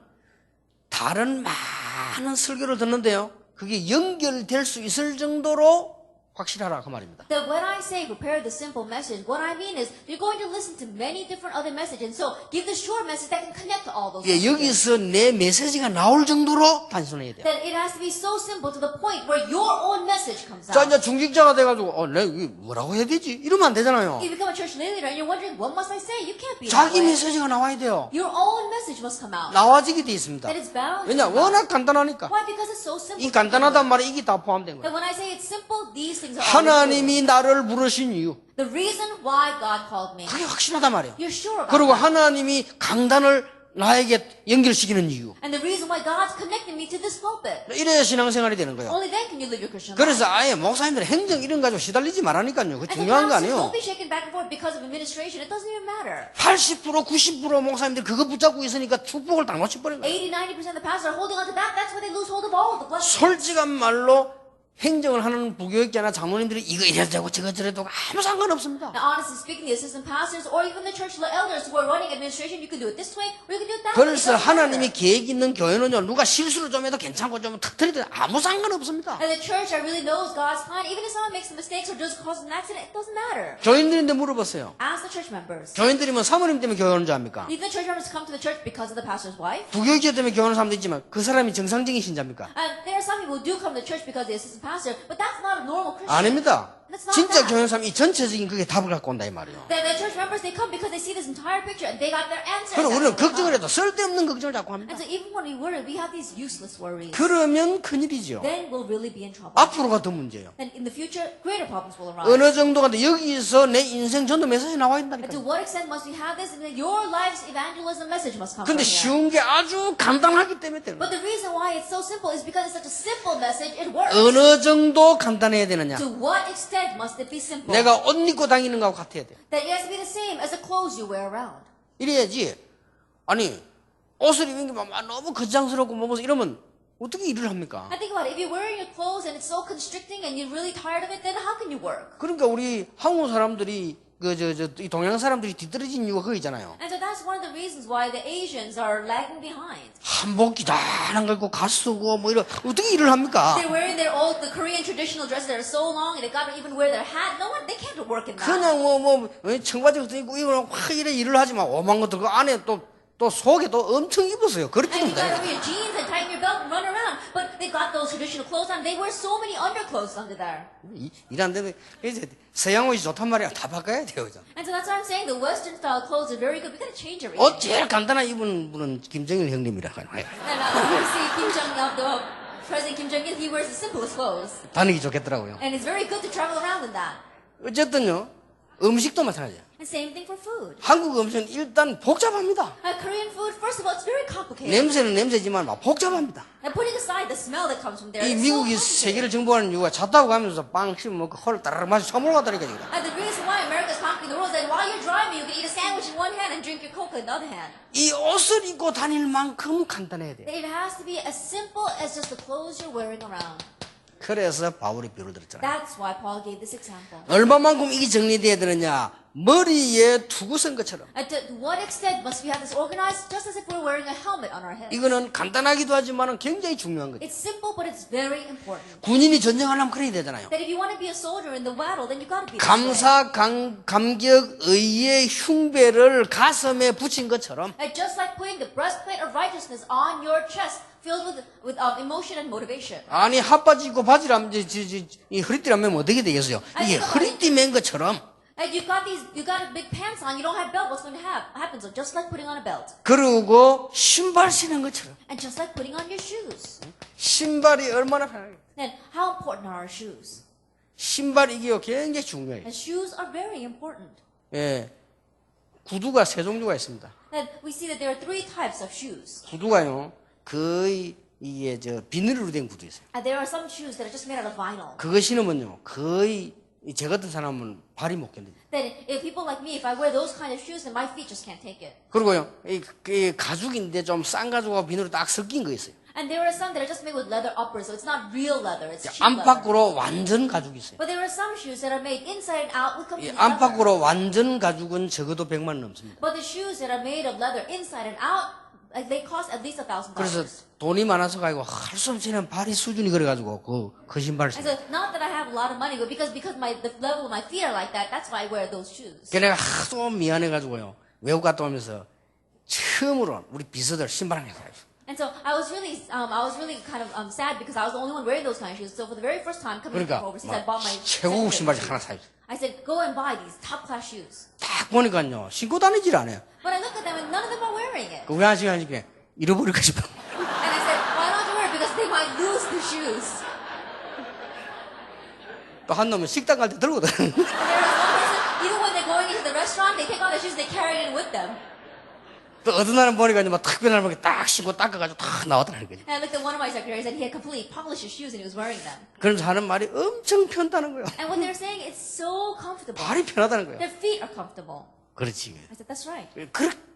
다른 많은 설교를 듣는데요. 그게 연결될 수 있을 정도로 확실하라 그 말입니다. That when I say prepare the simple message, what I mean is you're going to listen to many different other messages, and so give the short message that can connect to all those 예, messages. 여기서 내 메시지가 나올 정도로 단순해야 돼요. That it has to be so simple to the point where your own message comes 자, out. 이제 중직자가 돼가지고 내가 이게 뭐라고 해야 되지? 이러면 안 되잖아요. You become a church leader and you're wondering, what must I say? You can't be that 자기 way. 메시지가 나와야 돼요. Your own message must come out. 나와지게 돼 있습니다. That it's bound to 왜냐? come out. 워낙 간단하니까. Why? Because it's so simple. 이 간단하단 말에 이게 다 포함된 That 거예요. when I say it's simple, these things are all included. 하나님이 나를 부르신 이유. The reason why God called me. 그게 확실하단 말이에요. You're sure about 그리고 that. 하나님이 강단을 나에게 연결시키는 이유. And the reason why God's connecting me to this pulpit. 이래야 신앙생활이 되는 거예요. Only then can you live your Christian life. 그래서 아예 목사님들 행정 이런 거 가지고 시달리지 말라니까요. 그 And the 중요한 거 pastors, 아니에요. don't be shaken back and forth because of administration. It doesn't even matter. 80% 90% 목사님들 그거 붙잡고 있으니까 축복을 다 놓쳐버린 거예요. 80-90% of the pastors are holding on to that. That's why they lose hold of all of the blessings. 솔직한 말로 행정을 하는 부교육자나 장로님들이 이거 이래도 되고 저거 저래도 되고 아무 상관없습니다. Now, honestly speaking, the assistant pastors or even the church elders who are running administration, you can do it this way or you can do it that way. It 그래서 doesn't matter. 하나님이 계획 있는 교회는요 누가 실수를 좀 해도 괜찮고 좀 터뜨리도 아무 상관없습니다. And the church that really knows God's plan, even if someone makes mistakes or just causes an accident, it doesn't matter. 교인들인데 물어봤어요. Ask the church members. 교인들이면 사모님 때문에 교회 오는 줄 압니까? Even the church members come to the church because of the pastor's wife. 부교육자 때문에 교회 오는 사람도 있지만 그 사람이 정상적인 신자입니까? And there are some people who do come to church because of the assistant pastor, but that's not a normal Christian. 아닙니다. That's not 진짜 that. 교회 오는 사람이 이 전체적인 그게 답을 갖고 온다 이 말이에요. The church members, they come because they see this entire picture and they got their answer. 그럼 and 우리는 that's why they 걱정을 come. 해도 쓸데없는 걱정을 자꾸 합니다. And so even when we worry, we have these useless worries. 그러면 큰일이죠. Then we'll really be in trouble. 앞으로가 더 문제예요. Then in the future, greater problems will arise. 어느 정도가 돼 여기서 내 인생 전도 메시지 나와 And to 있다니까요. what extent must we have this? And then your life's evangelism message must come from 근데 here. 쉬운 게 아주 간단하기 때문에 되는 But 거예요. the reason why it's so simple is because it's such a simple message, it works. 어느 정도 간단해야 되느냐. To what extent must it be simple? 내가 옷 입고 다니는 거하고 같아야 돼요. That it has to be the same as the clothes you wear around. 이래야지. 아니 옷을 입은 게 막 너무 거창스럽고 뭐 이러면 어떻게 일을 합니까? And think about it. If you're wearing your clothes and it's so constricting and you're really tired of it, then how can you work? 그러니까 우리 한국 사람들이 이 동양 사람들이 뒤떨어진 이유가 그거 있잖아요. And so that's one of the reasons why the Asians are lagging behind. 한복 기다란 거 입고 가 쓰고 뭐 이런 어떻게 일을 합니까? They're wearing their old, the Korean traditional dresses that are so long and they got to even wear their hat. No one, they can't work in that. 그냥 청바지 같은 거 입고 이거 확 이래 일을 하지만 오만 것들 그 안에 또 속에 또 엄청 입었어요. 그렇지 And you 못해요. gotta wear your jeans and tighten your belt and run around. But they got those traditional clothes on. They wear so many underclothes under there. 일 안 되면 이제 서양 옷이 좋단 말이야. 다 바꿔야 돼요. 그죠? And so that's why I'm saying the Western style clothes are very good. We gotta change everything. 옷 제일 간단한 입은 분은 김정일 형님이라 하요. And you see Kim Jong-il, the President Kim Jong-il, he wears the simplest clothes. 다니기 좋겠더라고요. And it's very good to travel around in that. 어쨌든요. 음식도 마찬가지예요. And same thing for food. 한국 음식은 일단 복잡합니다. Korean food, first of all, it's very complicated. 냄새는 냄새지만 막 복잡합니다. And putting aside the smell that comes from there, 이 it's so 미국이 complicated. 세계를 정복하는 이유가 차 타고 가면서 빵 씹어 먹고 헐 따르르 마시 처먹어 갔다니까 지금. And the reason why America's conquering the world is that while you're driving, you can eat a sandwich in one hand and drink your Coke in the other hand. 이 옷을 입고 다닐 만큼 간단해야 돼. It has to be as simple as just the clothes you're wearing around. 그래서 바울이 비유를 들었잖아요. That's why Paul gave this example. 얼마만큼 이게 정리돼야 되느냐? 머리에 투구 쓴 것처럼. And to what extent must we have this organized? Just as if we're wearing a helmet on our head. 이거는 간단하기도 하지만 굉장히 중요한 거죠. It's simple, but it's very important. 군인이 전쟁하려면 그래야 되잖아요. That if you want to be a soldier in the battle, then you got to be. 감사, 감격, 의의 흉배를 가슴에 붙인 것처럼 And just like putting the breastplate of righteousness on your chest, filled with emotion and motivation. 아니 핫바지 입고 바지를 하면 이 허리띠를 매면 어떻게 되겠어요? 이게 허리띠 맨 것처럼. And you got big pants on, you don't have belt, what's going to happen? So just like putting on a belt. 그리고 신발 신은 것처럼. And just like putting on your shoes. 신발이 얼마나 편해요. Then how important are our shoes? 신발 이게요 굉장히 중요해요. And shoes are very important. 예, 구두가 세 종류가 있습니다. That we see that there are three types of shoes. 구두가요, 거의 이게 비닐로 된 구두 있어요. And there are some shoes that are just made out of vinyl. 그거 신으면요, 거의 제 같은 사람은 발이 못 견디죠. Then if people like me, if I wear those kind of shoes, then my feet just can't take it. 그리고요, 이 가죽인데 좀 싼 가죽하고 비닐로 딱 섞인 거 있어요. And there are some that are just made with leather uppers, so it's not real leather, it's cheap leather. 안팎으로 완전 가죽이 있어요. But there are some shoes that are made inside and out with 이 complete leather. 안팎으로 완전 가죽은 적어도 100만 넘습니다. But the shoes that are made of leather inside and out, like they cost at least $1,000. 그래서 돈이 많아서 가지고 할 수 없이 그냥 발이 수준이 그래가지고 그 신발을 And 써요. so not that I have a lot of money, but because the level of my feet are like that, that's why I wear those shoes. 내가 하도 미안해가지고요, 외국 갔다 오면서 처음으로 우리 비서들 신발 하나 사요. And so I was really kind of sad because I was the only one wearing those kind of shoes. So for the very first time coming 그러니까 from overseas, I bought my 최고급 신발 shoes. 하나 사요. I said, go and buy these top class shoes. 딱 보니까요, 신고 다니질 않아요. But I look at them and none of them are wearing it. 왜 하시게 잃어버릴까 싶어. And I said, why don't you wear it? Because they might lose the shoes. 또 한 놈은 식당 갈 때 들고 다녀. And there is one person, even when they're going into the restaurant, they take off their shoes, they carry it in with them. 또 어떤 날은 보니까 막 특별한 거 딱 신고 닦아가지고 딱 나왔다는 거지. And I looked at one of my secretaries and he had completely polished his shoes and he was wearing them. 그러면서 하는 말이 엄청 편다는 거예요. And what they're saying, it's so comfortable. 발이 편하다는 거예요. Their feet are comfortable. 그렇지. I said, that's right.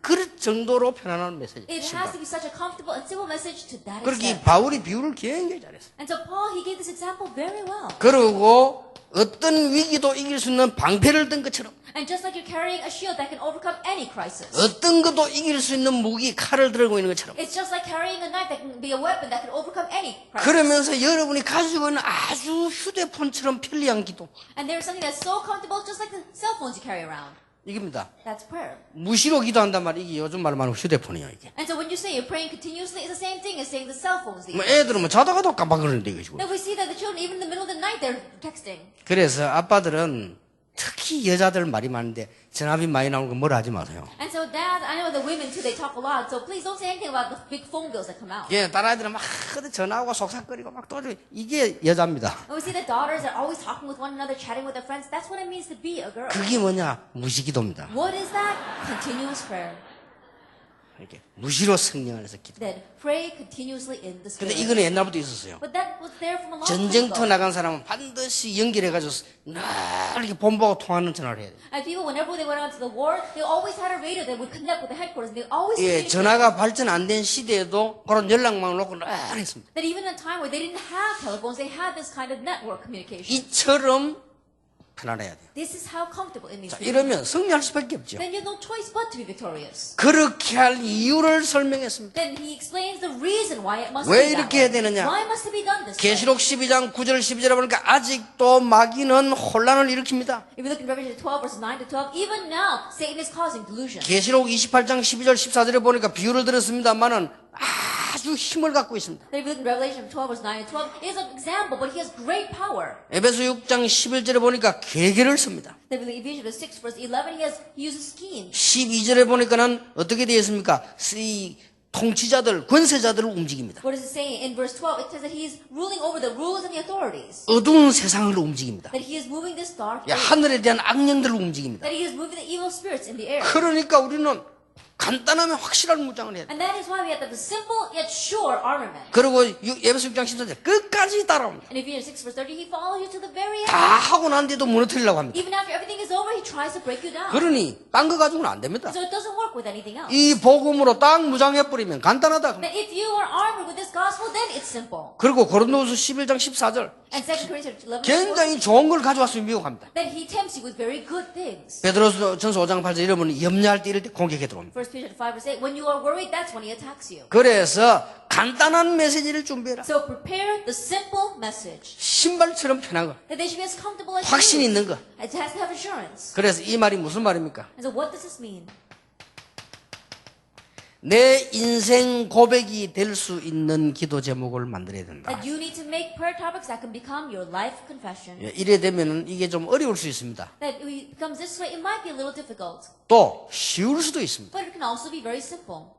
그럴 정도로 편안한 메시지. It has to be such a comfortable and simple message to that 그렇게 extent. 바울이 비유를 굉장히 잘했어. And so Paul, he gave this example very well. 그리고 어떤 위기도 이길 수 있는 방패를 든 것처럼 And just like you're carrying a shield that can overcome any crisis. 어떤 것도 이길 수 있는 무기 칼을 들고 있는 것처럼 It's just like carrying a knife that can be a weapon that can overcome any crisis. 그러면서 여러분이 가지고 있는 아주 휴대폰처럼 편리한 기도 And there's something that's so comfortable, just like the cell phones you carry around. 이깁니다. That's prayer. 무시로 기도한단 말이 이게 요즘 말로 말하면 휴대폰이에요 이게. And so when you say you're praying continuously, it's the same thing as saying the cell phones. 뭐 애들은 뭐 자다가도 깜빡거리는데 이것이고. Then we see that the children, even in the middle of the night, they're texting. 그래서 아빠들은 특히 여자들 말이 많은데 전화비 많이 나오는 거 뭐라 하지 마세요. And so dads, I know the women too, they talk a lot. So please don't say anything about the big phone bills that come out. 예, 딸아이들은 막 어디 전화하고 속삭거리고 막 떠들고 이게 여자입니다. And we see the daughters are always talking with one another, chatting with their friends. That's what it means to be a girl. 그게 뭐냐? 무시기도입니다. What is that? Continuous prayer. 이렇게 무시로 성령을 해서 기도. Then pray continuously in the 근데 spirit. 이거는 옛날부터 있었어요. But that was there from a long time 전쟁터 ago. 나간 사람은 반드시 연결해가지고 늘 이렇게 본부하고 통하는 전화를 해야 돼요. And people, whenever they went out to the war, they always had a radio that would connect with the headquarters. And they always 예, communicated. 전화가 발전 안 된 시대에도 그런 연락망을 놓고 늘 했습니다. That even in a time where they didn't have telephones, they had this kind of network communication. 이처럼 편안해야 돼요. This is how comfortable it needs 자, to be. 이러면 승리할 수밖에 없죠. Then you have no choice but to be victorious. 그렇게 할 이유를 설명했습니다. Then he explains the reason why it must 왜 be that 이렇게 해야 way. 되느냐? Why must it be done this way? 계시록 12장 9절 12절에 보니까 아직도 마귀는 혼란을 일으킵니다. If you look in Revelation 12, verses 9 to 12, even now, Satan is causing delusion. 계시록 28장 12절 14절에 보니까 비유를 들었습니다만은 아주 힘을 갖고 있습니다. Then if you look in Revelation 12, verse 9 to 12, it is an example, but he has great power. 에베소 6장 11절에 보니까 계계를 씁니다. Then in Ephesians 6, verse 11, he uses schemes. 12절에 보니까는 어떻게 되어 있습니까? 이 통치자들, 권세자들을 움직입니다. What does it say? In verse 12, it says that he is ruling over the rulers and the authorities. 어두운 세상을 움직입니다. That he is moving this dark 야, age. 하늘에 대한 악령들을 움직입니다. That he is moving the evil spirits in the air. 그러니까 우리는 간단하면 확실한 무장을 해야 돼. And that is why we have to have the simple yet sure armament. 그리고 에베소 6장 14절 끝까지 따라옵니다. In Ephesians 6, verse 30, he follows you to the very end. 다 하고 난 뒤에도 무너뜨리려고 합니다. Even after everything is over, he tries to break you down. 그러니 딴 거 가지고는 안 됩니다. So it doesn't work with anything else. 이 복음으로 딱 무장해버리면 간단하다. That if you are armored with this gospel, then it's simple. 그리고 고린도후서 11장 14절 And 2 Corinthians 11, 굉장히 좋은 걸 가져왔으면 미혹합니다. then he tempts you with very good things. 베드로전서 5장 8절 이러면 염려할 때 이럴 때 공격해 들어옵니다. 1 Peter 5, verse 8, when you are worried, that's when he attacks you. 그래서 간단한 메시지를 준비해라. So prepare the simple message. 신발처럼 편한 거, That they should be as comfortable as 확신 you. 있는 거. It has to have assurance. 그래서 이 말이 무슨 말입니까? And so what does this mean? 내 인생 고백이 될 수 있는 기도 제목을 만들어야 된다. That you need to make prayer topics that can become your life confession. 예, 이래 되면은 이게 좀 어려울 수 있습니다. That it becomes this way, it might be a little difficult. 또 쉬울 수도 있습니다. But it can also be very simple.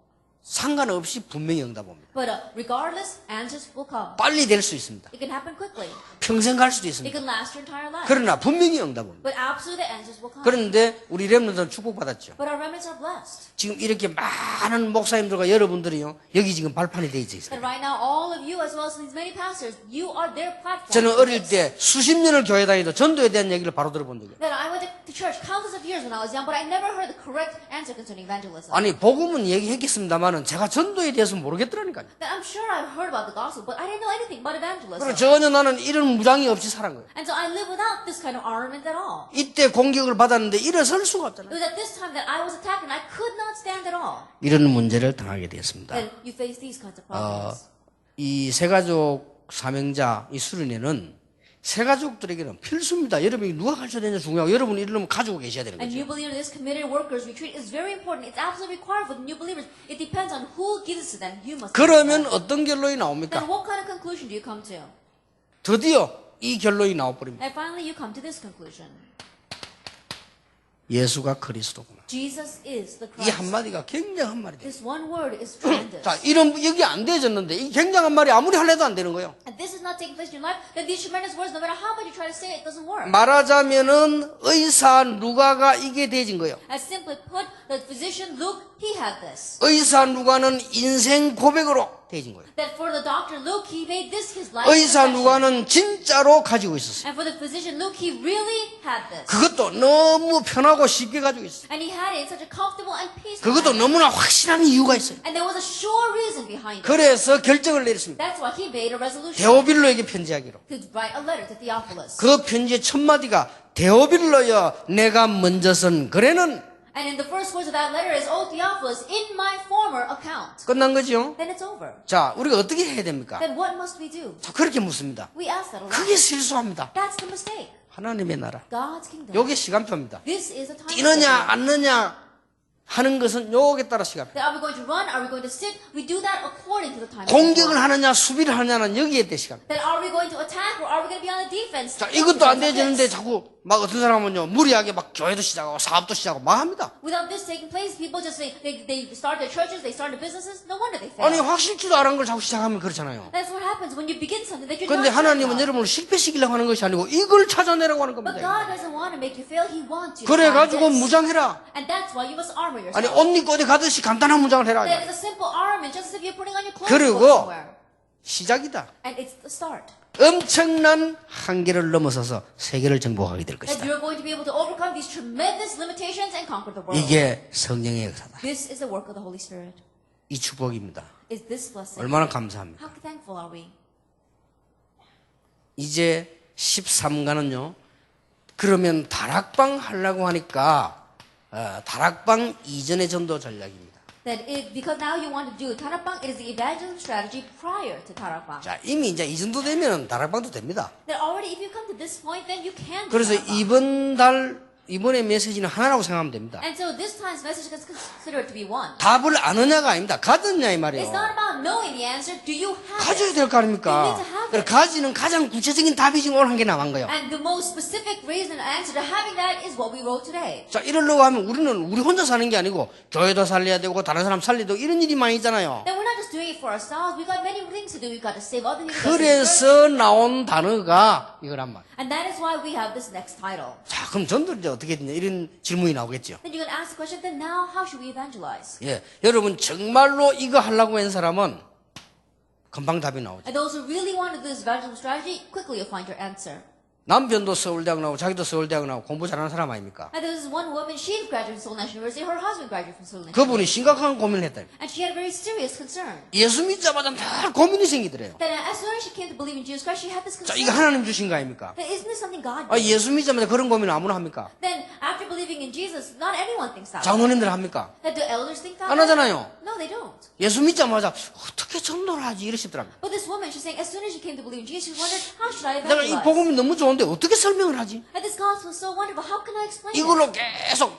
상관없이 분명히 응답 옵니다. But regardless, answers will come. 빨리 될 수 있습니다. It can happen quickly. 평생 갈 수도 It 있습니다. can last your entire life. 그러나 분명히 응답 옵니다. But absolutely the answers will come. 그런데 우리 렘넌트는 축복받았죠. But our remnants are blessed. 지금 이렇게 많은 목사님들과 여러분들이요, 여기 지금 발판이 돼 있어요. And right now, all of you, as well as these many pastors, you are their platform. 저는 어릴 때 수십 년을 교회 다니도 전도에 대한 얘기를 바로 들어본 적이에요. That I went to church countless of years when I was young, but I never heard the correct answer concerning evangelism. 아니 복음은 얘기했겠습니다만은 제가 전도에 대해서 모르겠더라니까요. That I'm sure I've heard about the gospel, but I didn't know anything about 그리고 evangelism. 전혀 나는 이런 무장이 없이 살은 거예요. And so I lived without this kind of armament at all. 이때 공격을 받았는데 일어설 수가 It 없잖아요. was at this time that I was attacked and I could not stand at all. 이런 문제를 당하게 되었습니다. Then you face these kinds of problems. 이 세가족 사명자 이 수련회는 세가족들에게는 필수입니다. 여러분이 누가 가르쳐야 되냐 중요하고 여러분이 이러면 가지고 계셔야 되는 And 거죠. new believer, this committed workers retreat is very important. It's absolutely required for the new believers. It depends on who gives it to them. You must. 그러면 어떤 결론이 나옵니까? Then what kind of conclusion do you come to? 드디어 이 결론이 나와버립니다. And finally, you come to this conclusion: 예수가 그리스도구나. Jesus is the 이 Christ. 한마디가 굉장한 말이 돼요. This one word is tremendous. 자, 이런 여기 안 되어졌는데 이 굉장한 말이 아무리 하려도 안 되는 거예요. And this is not taking place in your life. Then these tremendous words, no matter how much you try to say it, it doesn't work. 말하자면은 의사 누가가 이게 되어진 거예요. As simply put, the physician Luke, he had this. 의사 누가는 인생 고백으로 되어진 거예요. That for the doctor Luke, he made this his life. 의사 confession. 누가는 진짜로 가지고 있었어요. And for the physician Luke, he really had this. 그것도 너무 편하고 쉽게 가지고 있어요. And he had it in such a comfortable and peaceful 그것도 manner. 너무나 확실한 이유가 있어요. And there was a sure reason behind it. 그래서 결정을 내렸습니다. That's why he made a resolution 데오빌로에게 편지하기로. to write a letter to Theophilus. 그 편지의 첫 마디가 데오빌로여 내가 먼저 쓴 글에는 And in the first words of that letter is, "O Theophilus, in my former account." 끝난 거죠. Then it's over. 자, 우리가 어떻게 해야 됩니까? Then what must we do? 자, 그렇게 묻습니다. We ask that a lot. 그게 실수합니다. That's the mistake. 하나님의 나라. God's kingdom. 요게 시간표입니다. This is a time. 뛰느냐 안 느냐 하는 것은 요게 따라 시간표. That are we going to run? Are we going to sit? We do that according to the time. 공격을 하느냐 수비를 하느냐는 여기에 대 시간. Then are we going to attack or are we going to be on the defense? 자, 이것도 안 되지는데 자꾸 막 어떤 사람은요 무리하게 막 교회도 시작하고 사업도 시작하고 막 합니다. Without this taking place, people just they start their churches, they start their businesses. No wonder they fail. 아니 확실치도 않은 걸 자꾸 시작하면 그렇잖아요. That's what happens when you begin something that you're 그런데 not sure 하나님은 about. 여러분을 실패시키려고 하는 것이 아니고 이걸 찾아내라고 하는 But 겁니다. God doesn't want to make you fail. He wants you to 그래 find 가지고 this. 무장해라. And that's why you must armor 아니 yourself. 옷 입고 어디 가듯이 간단한 무장을 해라. That is a simple armament, just as if you're putting on your clothes 그리고 to go somewhere. 시작이다. And it's the start. 엄청난 한계를 넘어서서 세계를 정복하게 될 That 것이다. you're going to be able to overcome these tremendous limitations and conquer the world. 이게 성령의 역사다. This is the work of the Holy Spirit. 이 축복입니다. Is this blessing? 얼마나 감사합니까? How thankful are we? 이제 13가는요. 그러면 다락방 하려고 하니까 다락방 이전의 전도 전략입니다. That because now you want to do Tarapang, it is the evangelism strategy prior to Tarapang. 자, 이미 이제 이 정도 되면 다락방도 됩니다. That already, if you come to this point, then you can do 그래서 Tarapang. 이번의 메시지는 하나라고 생각하면 됩니다. And so this time's message is considered to be one. 답을 아느냐가 아닙니다. 가졌냐 이 It's 말이에요. not about knowing the answer. Do you have 가져야 it? 될 거 아닙니까? You need to have 그래, it. 가지는 가장 구체적인 답이 지금 오늘 한 개 남은 거예요. And the most specific reason and answer to having that is what we wrote today. 자, 이러려고 하면 우리 혼자 사는 게 아니고 교회도 살려야 되고 다른 사람 살리고 이런 일이 많이 있잖아요. Then we're not just doing it for ourselves. We've got many things to do. We've got to save other people. 그래서 나온 단어가 이거란 말. And that is why we have this next title. 자, 그럼 전도 이제 어떻게 되냐 이런 질문이 나오겠죠. Then you're going to ask the question, then now how should we evangelize? 예, 여러분 정말로 이거 하려고 한 사람은 금방 답이 나오죠. And those who really want to do this evangelism strategy, quickly you'll find your answer. 남편도 서울대학 나오고 자기도 서울대학 나오고 공부 잘하는 사람 아닙니까? And there was one woman, she graduated from Seoul National University, her husband graduated from Seoul National 그분이 University. 심각한 고민을 했다. And she had a very serious concern. 예수 믿자마자 늘 고민이 생기더래요. That as soon as she came to believe in Jesus Christ, she had this 자, concern. 이거 하나님 주신 거 아닙니까? That isn't this something God 아, did? 예수 믿자마자 그런 고민을 아무나 합니까? Then after believing in Jesus, not anyone thinks that. 장로님들 합니까? That do elders think that? 안 하잖아요. No, they don't. 예수 믿자마자 어떻게 전도를 하지 이러시더라고요. But this woman, she's saying, as soon as she came to believe in Jesus, she wondered, how should I 내가 이 evangelize? 복음이 너무 좋은데 어떻게 설명을 하지? And this gospel is so wonderful. How can I explain it? 이걸로 계속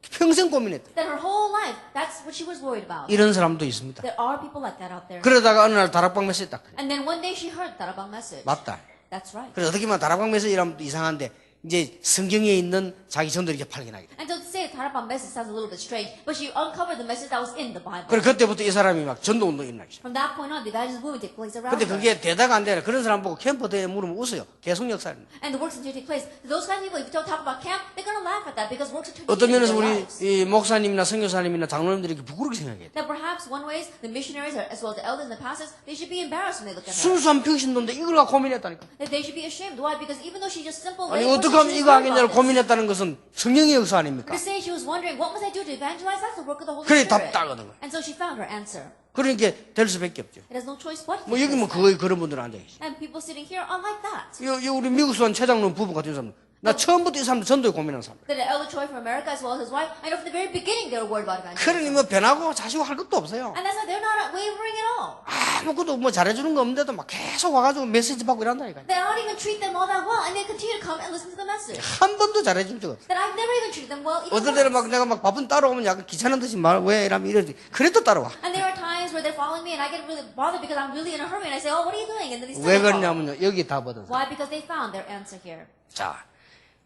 평생 고민했다. That her whole life, that's what she was worried about. 이런 사람도 있습니다. There are people like that out there. 그러다가 어느 날 다락방 메시지 딱 그래. And then one day she heard the Tarabang message. 맞다. That's right. 그래서 어떻게 보면 다락방 메시지라면 또 이상한데 이제 성경에 있는 자기 전도를 이렇게 발견하게 돼. And to say Tarapam message sounds a little bit strange, but she uncovered the message that was in the Bible. 그래 그때부터 이 사람이 막 전도운동이 일어나기 시작. From that point on, the evangelism movement take place around 근데 her. 그게 대다가 안 되나 그런 사람 보고 캠퍼대에 물으면 웃어요. 계속 역사입니다. And the works continue to take place. Those kind of people, if you don't talk about camp, they're going to laugh at that because works are 어떤 continuing in 면에서 their 우리 lives. 이 목사님이나 선교사님이나 장로님들이 이렇게 부끄럽게 생각해요. That perhaps one way, the missionaries as well as the elders and the pastors, they should be embarrassed when they look at her. 순수한 평신도인데 이걸 갖고 고민했다니까. That they should be ashamed. Why? Because even though she's just simple 아니 lay 어떻게 person, 하면 she 이거 was 하겠냐를 about this. 고민했다는 것은 성령의 역사 아닙니까? To say she was wondering, what must I do to evangelize? That's the work of the Holy 그래 Spirit. 답 따거든. And so she found her answer. 그러니까 될 수밖에 없죠. It has no choice but to 뭐 take 여기 뭐 this 거의 그런 분들 앉아 계시. And people sitting here are like that. 이 우리 미국 수원 최장로 부부 같은 사람. 나 처음부터 이 사람들 전도에 고민하는 사람. That Elder Choi from America as well as his wife, I know from the very beginning they were worried about 그러니 evangelism. 뭐 변하고 자시고 할 것도 없어요. And that's why they're not wavering at all. 아무것도 뭐 잘해주는 거 없는데도 막 계속 와가지고 메시지 받고 이런다니까. They don't even treat them all that well, and they continue to come and listen to the message. 한 번도 잘해준 적 없어. That I've never even treated them well, even 어떨 때는 막 once. 내가 막 바쁜 따라오면 약간 귀찮은 듯이 말 왜 이러면 이러지. 그래도 따라와. And there are times where they're following me, and I get really bothered because I'm really in a hurry, and I say, "Oh, what are you doing?" And then they still 왜 don't follow. 그러냐면요. 여기 다 받은 사람. Why? Because they found their answer here. 자,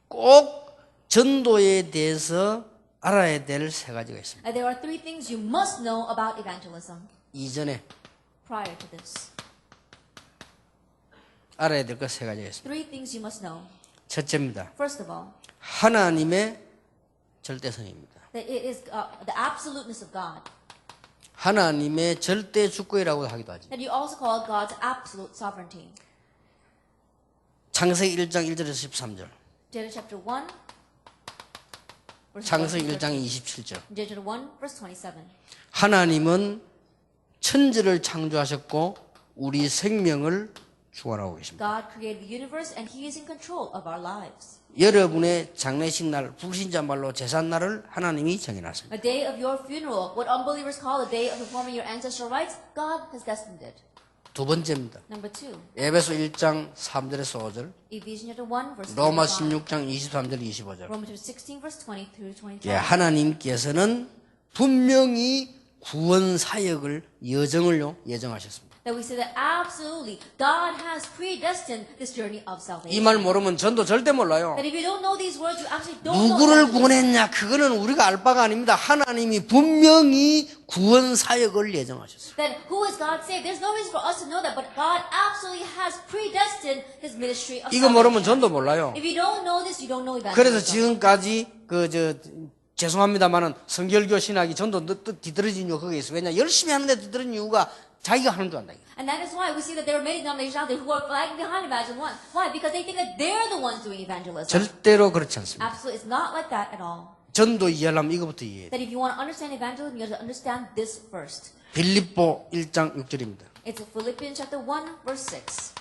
꼭 전도에 대해서 알아야 될 세 가지가 있습니다. And there are three things you must know about evangelism 이전에 prior to this. 알아야 될 것 세 가지가 있습니다. Three things you must know. 첫째입니다. First of all, 하나님의 절대성입니다. that it is the absoluteness of God. 하나님의 절대 주권이라고 하기도 하죠. That you also call God's absolute sovereignty. 창세기 1장 1절에서 13절. Genesis chapter 1. verse 창세기 1. 1장 27절. Genesis 1, verse 27. 하나님은 천지를 창조하셨고 우리 생명을 주관하고 계십니다. God created the universe and He is in control of our lives. 여러분의 장례식 날, 불신자 말로 제삿날을 하나님이 정해놨습니다. A day of your funeral, what unbelievers call a day of performing your ancestral rites, God has destined it. 두 번째입니다. Number 2, 에베소 1장 3절에서 5절, Ephesians chapter 1, verse 로마 25. 16장 23절 25절. Romans chapter 16, verse 20 through 22. 예, 하나님께서는 분명히 구원 사역을 여정을요 예정하셨습니다. That we say that absolutely God has predestined this journey of 이 salvation. 말 모르면 전도 절대 몰라요. That if you don't know these words, you actually don't know. 누구를 evangelism. 구원했냐? 그거는 우리가 알 바가 아닙니다. 하나님이 분명히 구원 사역을 예정하셨어요. That who is God saved? There's no reason for us to know that, but God absolutely has predestined His ministry of 이거 모르면 salvation. 전도 몰라요. If you don't know this, you don't know 그래서 evangelism. 지금까지 죄송합니다만은 성결교 신학이 전도 뒤떨어진 이유가 거기에 있어요. 왜냐 열심히 하는데 뒤떨어진 이유가 자기가 하는 줄 안다. And that is why we see that there are many denominations out there who are lagging behind evangelism. Why? Because they think that they're the ones doing evangelism. 절대로 그렇지 않습니다. Absolutely, it's not like that at all. 전도 이해하려면 이거부터 이해해야 돼요. That if you want to understand evangelism, you have to understand this first. 빌립보 1장 6절입니다. It's Philippians chapter 1, verse 6.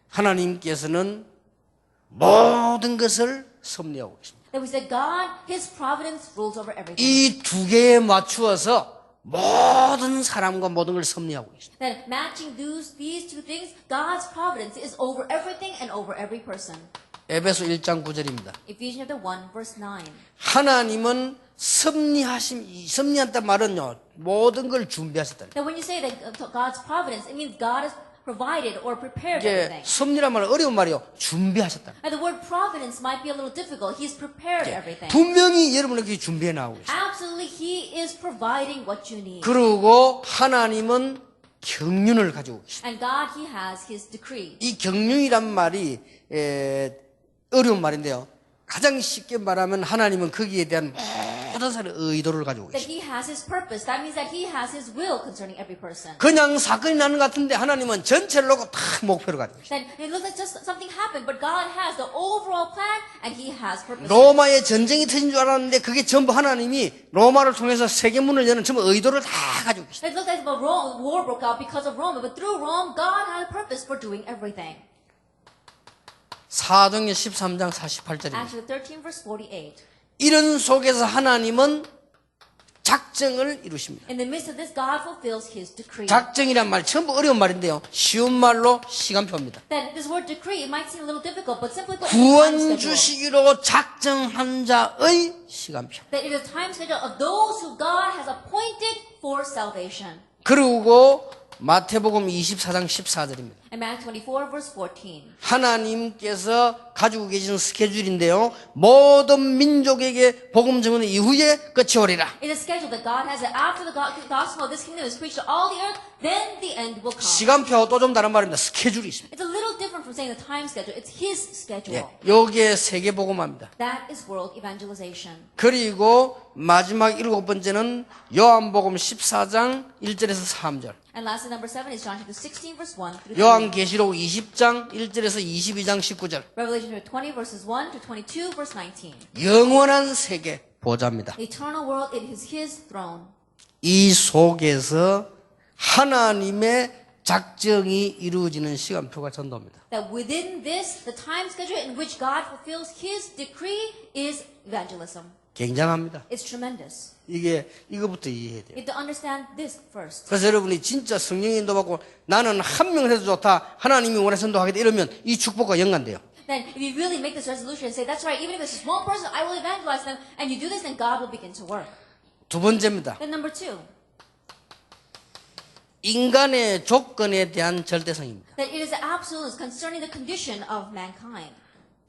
하나님께서는 모든 것을 섭리하고 계십니다. That we say God, His providence rules over everything. 이 두 개에 맞추어서 모든 사람과 모든 걸 섭리하고 계십니다. That matching these two things, God's providence is over everything and over every person. 에베소 1장 9절입니다. Ephesians chapter 1, verse 9. 하나님은 섭리한다는 말은요 모든 걸 준비하셨다. That when you say that God's providence, it means God has provided or prepared 이게 everything. 섭리란 말은 어려운 말이요. 준비하셨다. And the word providence might be a little difficult. He's prepared everything. 분명히 여러분에게 준비해 나오고 있어요. Absolutely, He is providing what you need. 그리고 하나님은 경륜을 가지고 계십니다. And God, He has His decree. 이 경륜이란 말이 어려운 말인데요. 가장 쉽게 말하면 하나님은 거기에 대한 모든 사람의 의도를 가지고 That 계십니다. He has His purpose. That means that He has His will concerning every person. 그냥 사건이 나는 것 같은데 하나님은 전체를 놓고 다 목표를 가지고 계십니다. That it looks like just something happened, but God has the overall plan and He has purpose. 로마의 전쟁이 터진 줄 알았는데 그게 전부 하나님이 로마를 통해서 세계문을 여는 전부 의도를 다 가지고 계십니다. It looked like a war broke out because of Rome, but through Rome, God had a purpose for doing everything. 사도행전 13장 48절입니다. Acts 13, verse 48. 이런 속에서 하나님은 작정을 이루십니다. In the midst of this, God fulfills His decree. 작정이란 말 전부 어려운 말인데요. 쉬운 말로 시간표입니다. That this word decree, it might seem a little difficult, but simply put, it's a time 구원 schedule. 주시기로 작정한 자의 시간표. That it is a time schedule of those who God has appointed for salvation. 그리고 마태복음 24장 14절입니다. And Matthew 24, verse 14. 하나님께서 가지고 계신 스케줄인데요. 모든 민족에게 복음 전하는 이후에 끝이 오리라. It's a schedule that God has that after the gospel of this kingdom is preached to all the earth, then the end will come. 시간표 또 좀 다른 말입니다. 스케줄이 있습니다. It's a little different from saying the time schedule. It's His schedule. 예, 여기에 세계 복음화입니다. That is world evangelization. 그리고 마지막 7번째는 요한복음 14장 1절에서 3절. And lastly, number 7 is John chapter 16, verse 1 through 3. 요한계시록 20장 1절에서 22장 19절. Revelation chapter 20, verses 1 to 22, verse 19. 영원한 세계 보좌입니다. The eternal world, it is His throne. 이 속에서 하나님의 작정이 이루어지는 시간표가 전도입니다. That within this, the time schedule in which God fulfills His decree is evangelism. 굉장합니다. It's tremendous. 이거부터 이해해야 돼요. You have to understand this first. 그래서 여러분이 진짜 성령 인도받고 나는 한 명을 해도 좋다. 하나님이 원해 선도하겠다. 이러면 이 축복과 연관돼요. Then, if you really make this resolution and say, that's right, even if it's just one person, I will evangelize them, and you do this, then God will begin to work. 두 번째입니다. Then number 2, 인간의 조건에 대한 절대성입니다. that it is absolute concerning the condition of mankind.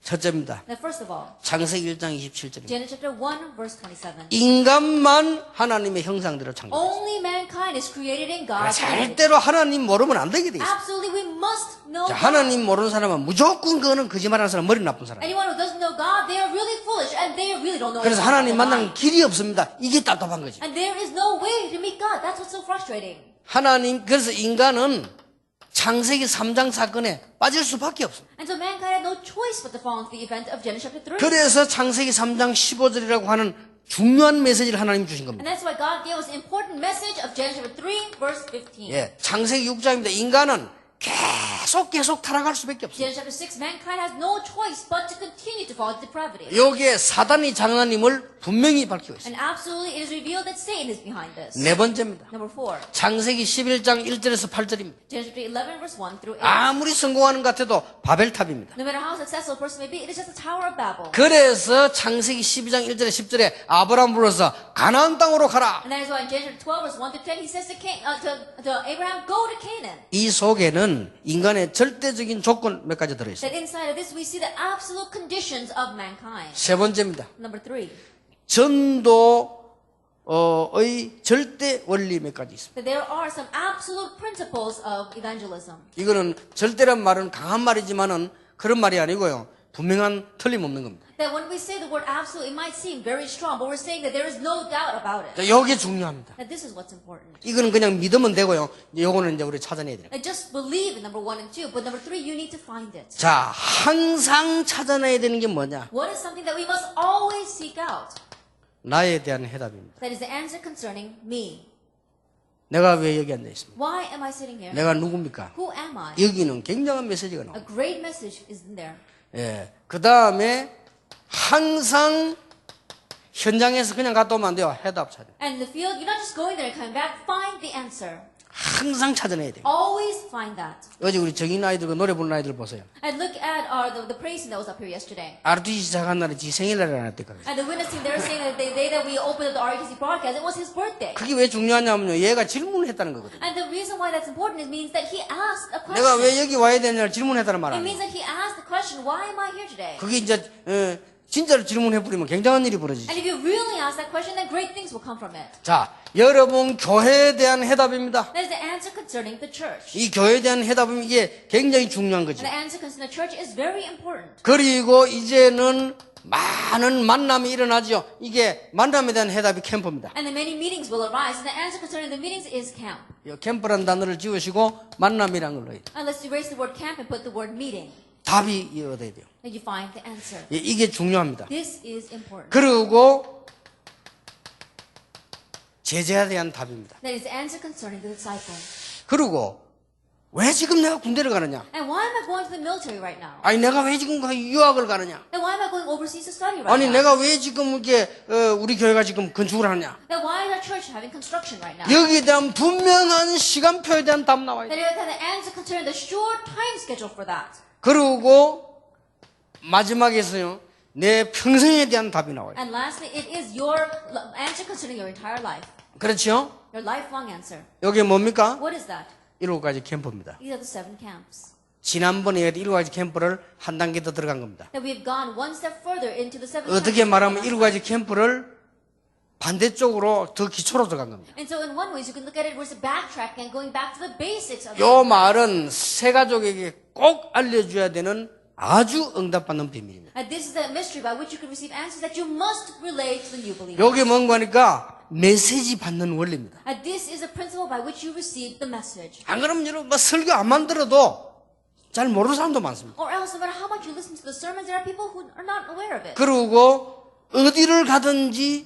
첫째입니다. Now, first of all, 창세기 1장 27절입니다. Genesis chapter 1, verse 27. 인간만 하나님의 형상대로 창조했어요. Only mankind is created in God's image. 절대로 하나님 모르면 안 되게 돼 있어요. Absolutely, we must know 자, God. 하나님 모르는 사람은 무조건 그거는 거짓말하는 사람, 머리 나쁜 사람. Anyone who doesn't know God, they are really foolish, and they really don't know 그래서 anything 하나님 about 만나는 God. 길이 없습니다. 이게 답답한 거지. And there is no way to meet God. That's what's so frustrating. 그래서 인간은 창세기 3장 사건에 빠질 수밖에 없습니다. And so mankind had no choice but to fall into the event of Genesis chapter 3. 그래서 창세기 3장 15절이라고 하는 중요한 메시지를 하나님 주신 겁니다. And that's why God gave us an important message of Genesis chapter 3, verse 15. 예, 창세기 6장입니다. 인간은 계속 타락할 수밖에 없습니다. Genesis chapter 6, mankind has no choice but to continue to fall into depravity. 여기에 사단이 장하님을 분명히 밝히고 있습니다. And absolutely it is revealed that Satan is behind this. 네 번째입니다. Number 4, 창세기 11장 1절에서 8절입니다. Genesis chapter 11, verse 1 through 8. 아무리 성공하는 것 같아도 바벨탑입니다. No matter how successful a person may be, it is just a Tower of Babel. 그래서 창세기 12장 1절에 10절에 아브라함 불러서 가나안 땅으로 가라. And that is why in Genesis 12, verse 1 through 10, he says to Abraham, go to Canaan. 이 속에는 인간의 절대적인 조건 몇 가지 들어있어요. That inside of this we see the absolute conditions of mankind. 세 번째입니다. Number 3, 전도의 절대 원리 몇 가지 있습니다. that there are some absolute principles of evangelism. 이거는 절대란 말은 강한 말이지만은 그런 말이 아니고요. 분명한 틀림없는 겁니다. That when we say the word absolute, it might seem very strong, but we're saying that there is no doubt about it. 이게 중요합니다. That this is what's important. 이거는 그냥 믿으면 되고요. 요거는 이제 우리 찾아내야 돼요. That just believe in number 1 and 2, but number 3, you need to find it. 자, 항상 찾아내야 되는 게 뭐냐? What is something that we must always seek out? 나에 대한 해답입니다. That is the answer concerning me. 내가 왜 여기 앉아 있습니까? Why am I sitting here? 내가 누굽니까? Who am I? 여기는 굉장한 메시지가 나옵니다. A great message is in there. 예. 그 다음에 항상 현장에서 그냥 갔다 오면 안 돼요. 해답 찾아. And in the field, you're not just going there and coming back. Find the answer. 항상 찾아내야 돼요. Always find that. 어제 우리 정인 아이들, 그 노래 부르는 아이들 보세요. And look at the praising that was up here yesterday. RTC 시작한 날에 지 생일날이 안 했대거든요. And the witness team, they were saying that the day that we opened up the RTC broadcast, it was his birthday. 그게 왜 중요하냐면요. 얘가 질문을 했다는 거거든요. And the reason why that's important is means that he asked a 내가 question. 왜 여기 와야 되냐를 질문했다는 말 It 아니에요. means that he asked the question, why am I here today? 그게 이제 진짜로 질문해버리면 굉장한 일이 벌어지죠. And if you really ask that question, then great things will come from it. 자, 여러분 교회에 대한 해답입니다. That is the answer concerning the church. 이 교회에 대한 해답은 이게 굉장히 중요한 거죠. And the answer concerning the church is very important. 그리고 이제는 많은 만남이 일어나죠. 이게 만남에 대한 해답이 캠프입니다. And then many meetings will arise. And the answer concerning the meetings is camp. 캠프라는 단어를 지우시고 만남이란 걸로 해요. And let's erase the word camp and put the word meeting. 답이 얻어야 돼요. And you find the answer. 이게 중요합니다. This is important. 그리고 제자에 대한 답입니다. That is the answer concerning the disciple. 그리고 왜 지금 내가 군대를 가느냐? And why am I going to the military right now? 아니 내가 왜 지금 유학을 가느냐? Then why am I going overseas to study right 아니 now? 내가 왜 지금 이게 우리 교회가 지금 건축을 하느냐? Then why is our church having construction right now? 여기에 대한 분명한 시간표에 대한 답 나와요. Then you have the answer concerning the short time schedule for that. 그리고 마지막에서요. 내 평생에 대한 답이 나와요. And lastly, it is your answer concerning your entire life. 그렇죠? Your lifelong answer. 여기 뭡니까? What is that? 7가지 캠프입니다. These are the 7 camps. 지난번에 7가지 캠프를 한 단계 더 들어간 겁니다. That we have gone one step further into the 7 어떻게 camps. 말하면 7가지 캠프를 반대쪽으로 더 기초로 들어간 겁니다. And so in one way, you can look at it, we're backtracking and going back to the basics of 요 it. 말은 새 가족에게 꼭 알려줘야 되는 아주 응답받는 비밀입니다. And this is the mystery by which you can receive answers that you must relay to the new believer. 요게 뭔가 하니까 메시지 받는 원리입니다. And this is a principle by which you receive the message. 안 그러면 여러분 뭐 설교 안 만들어도 잘 모르는 사람도 많습니다. Or else, no matter how much you listen to the sermons, there are people who are not aware of it. 그리고 어디를 가든지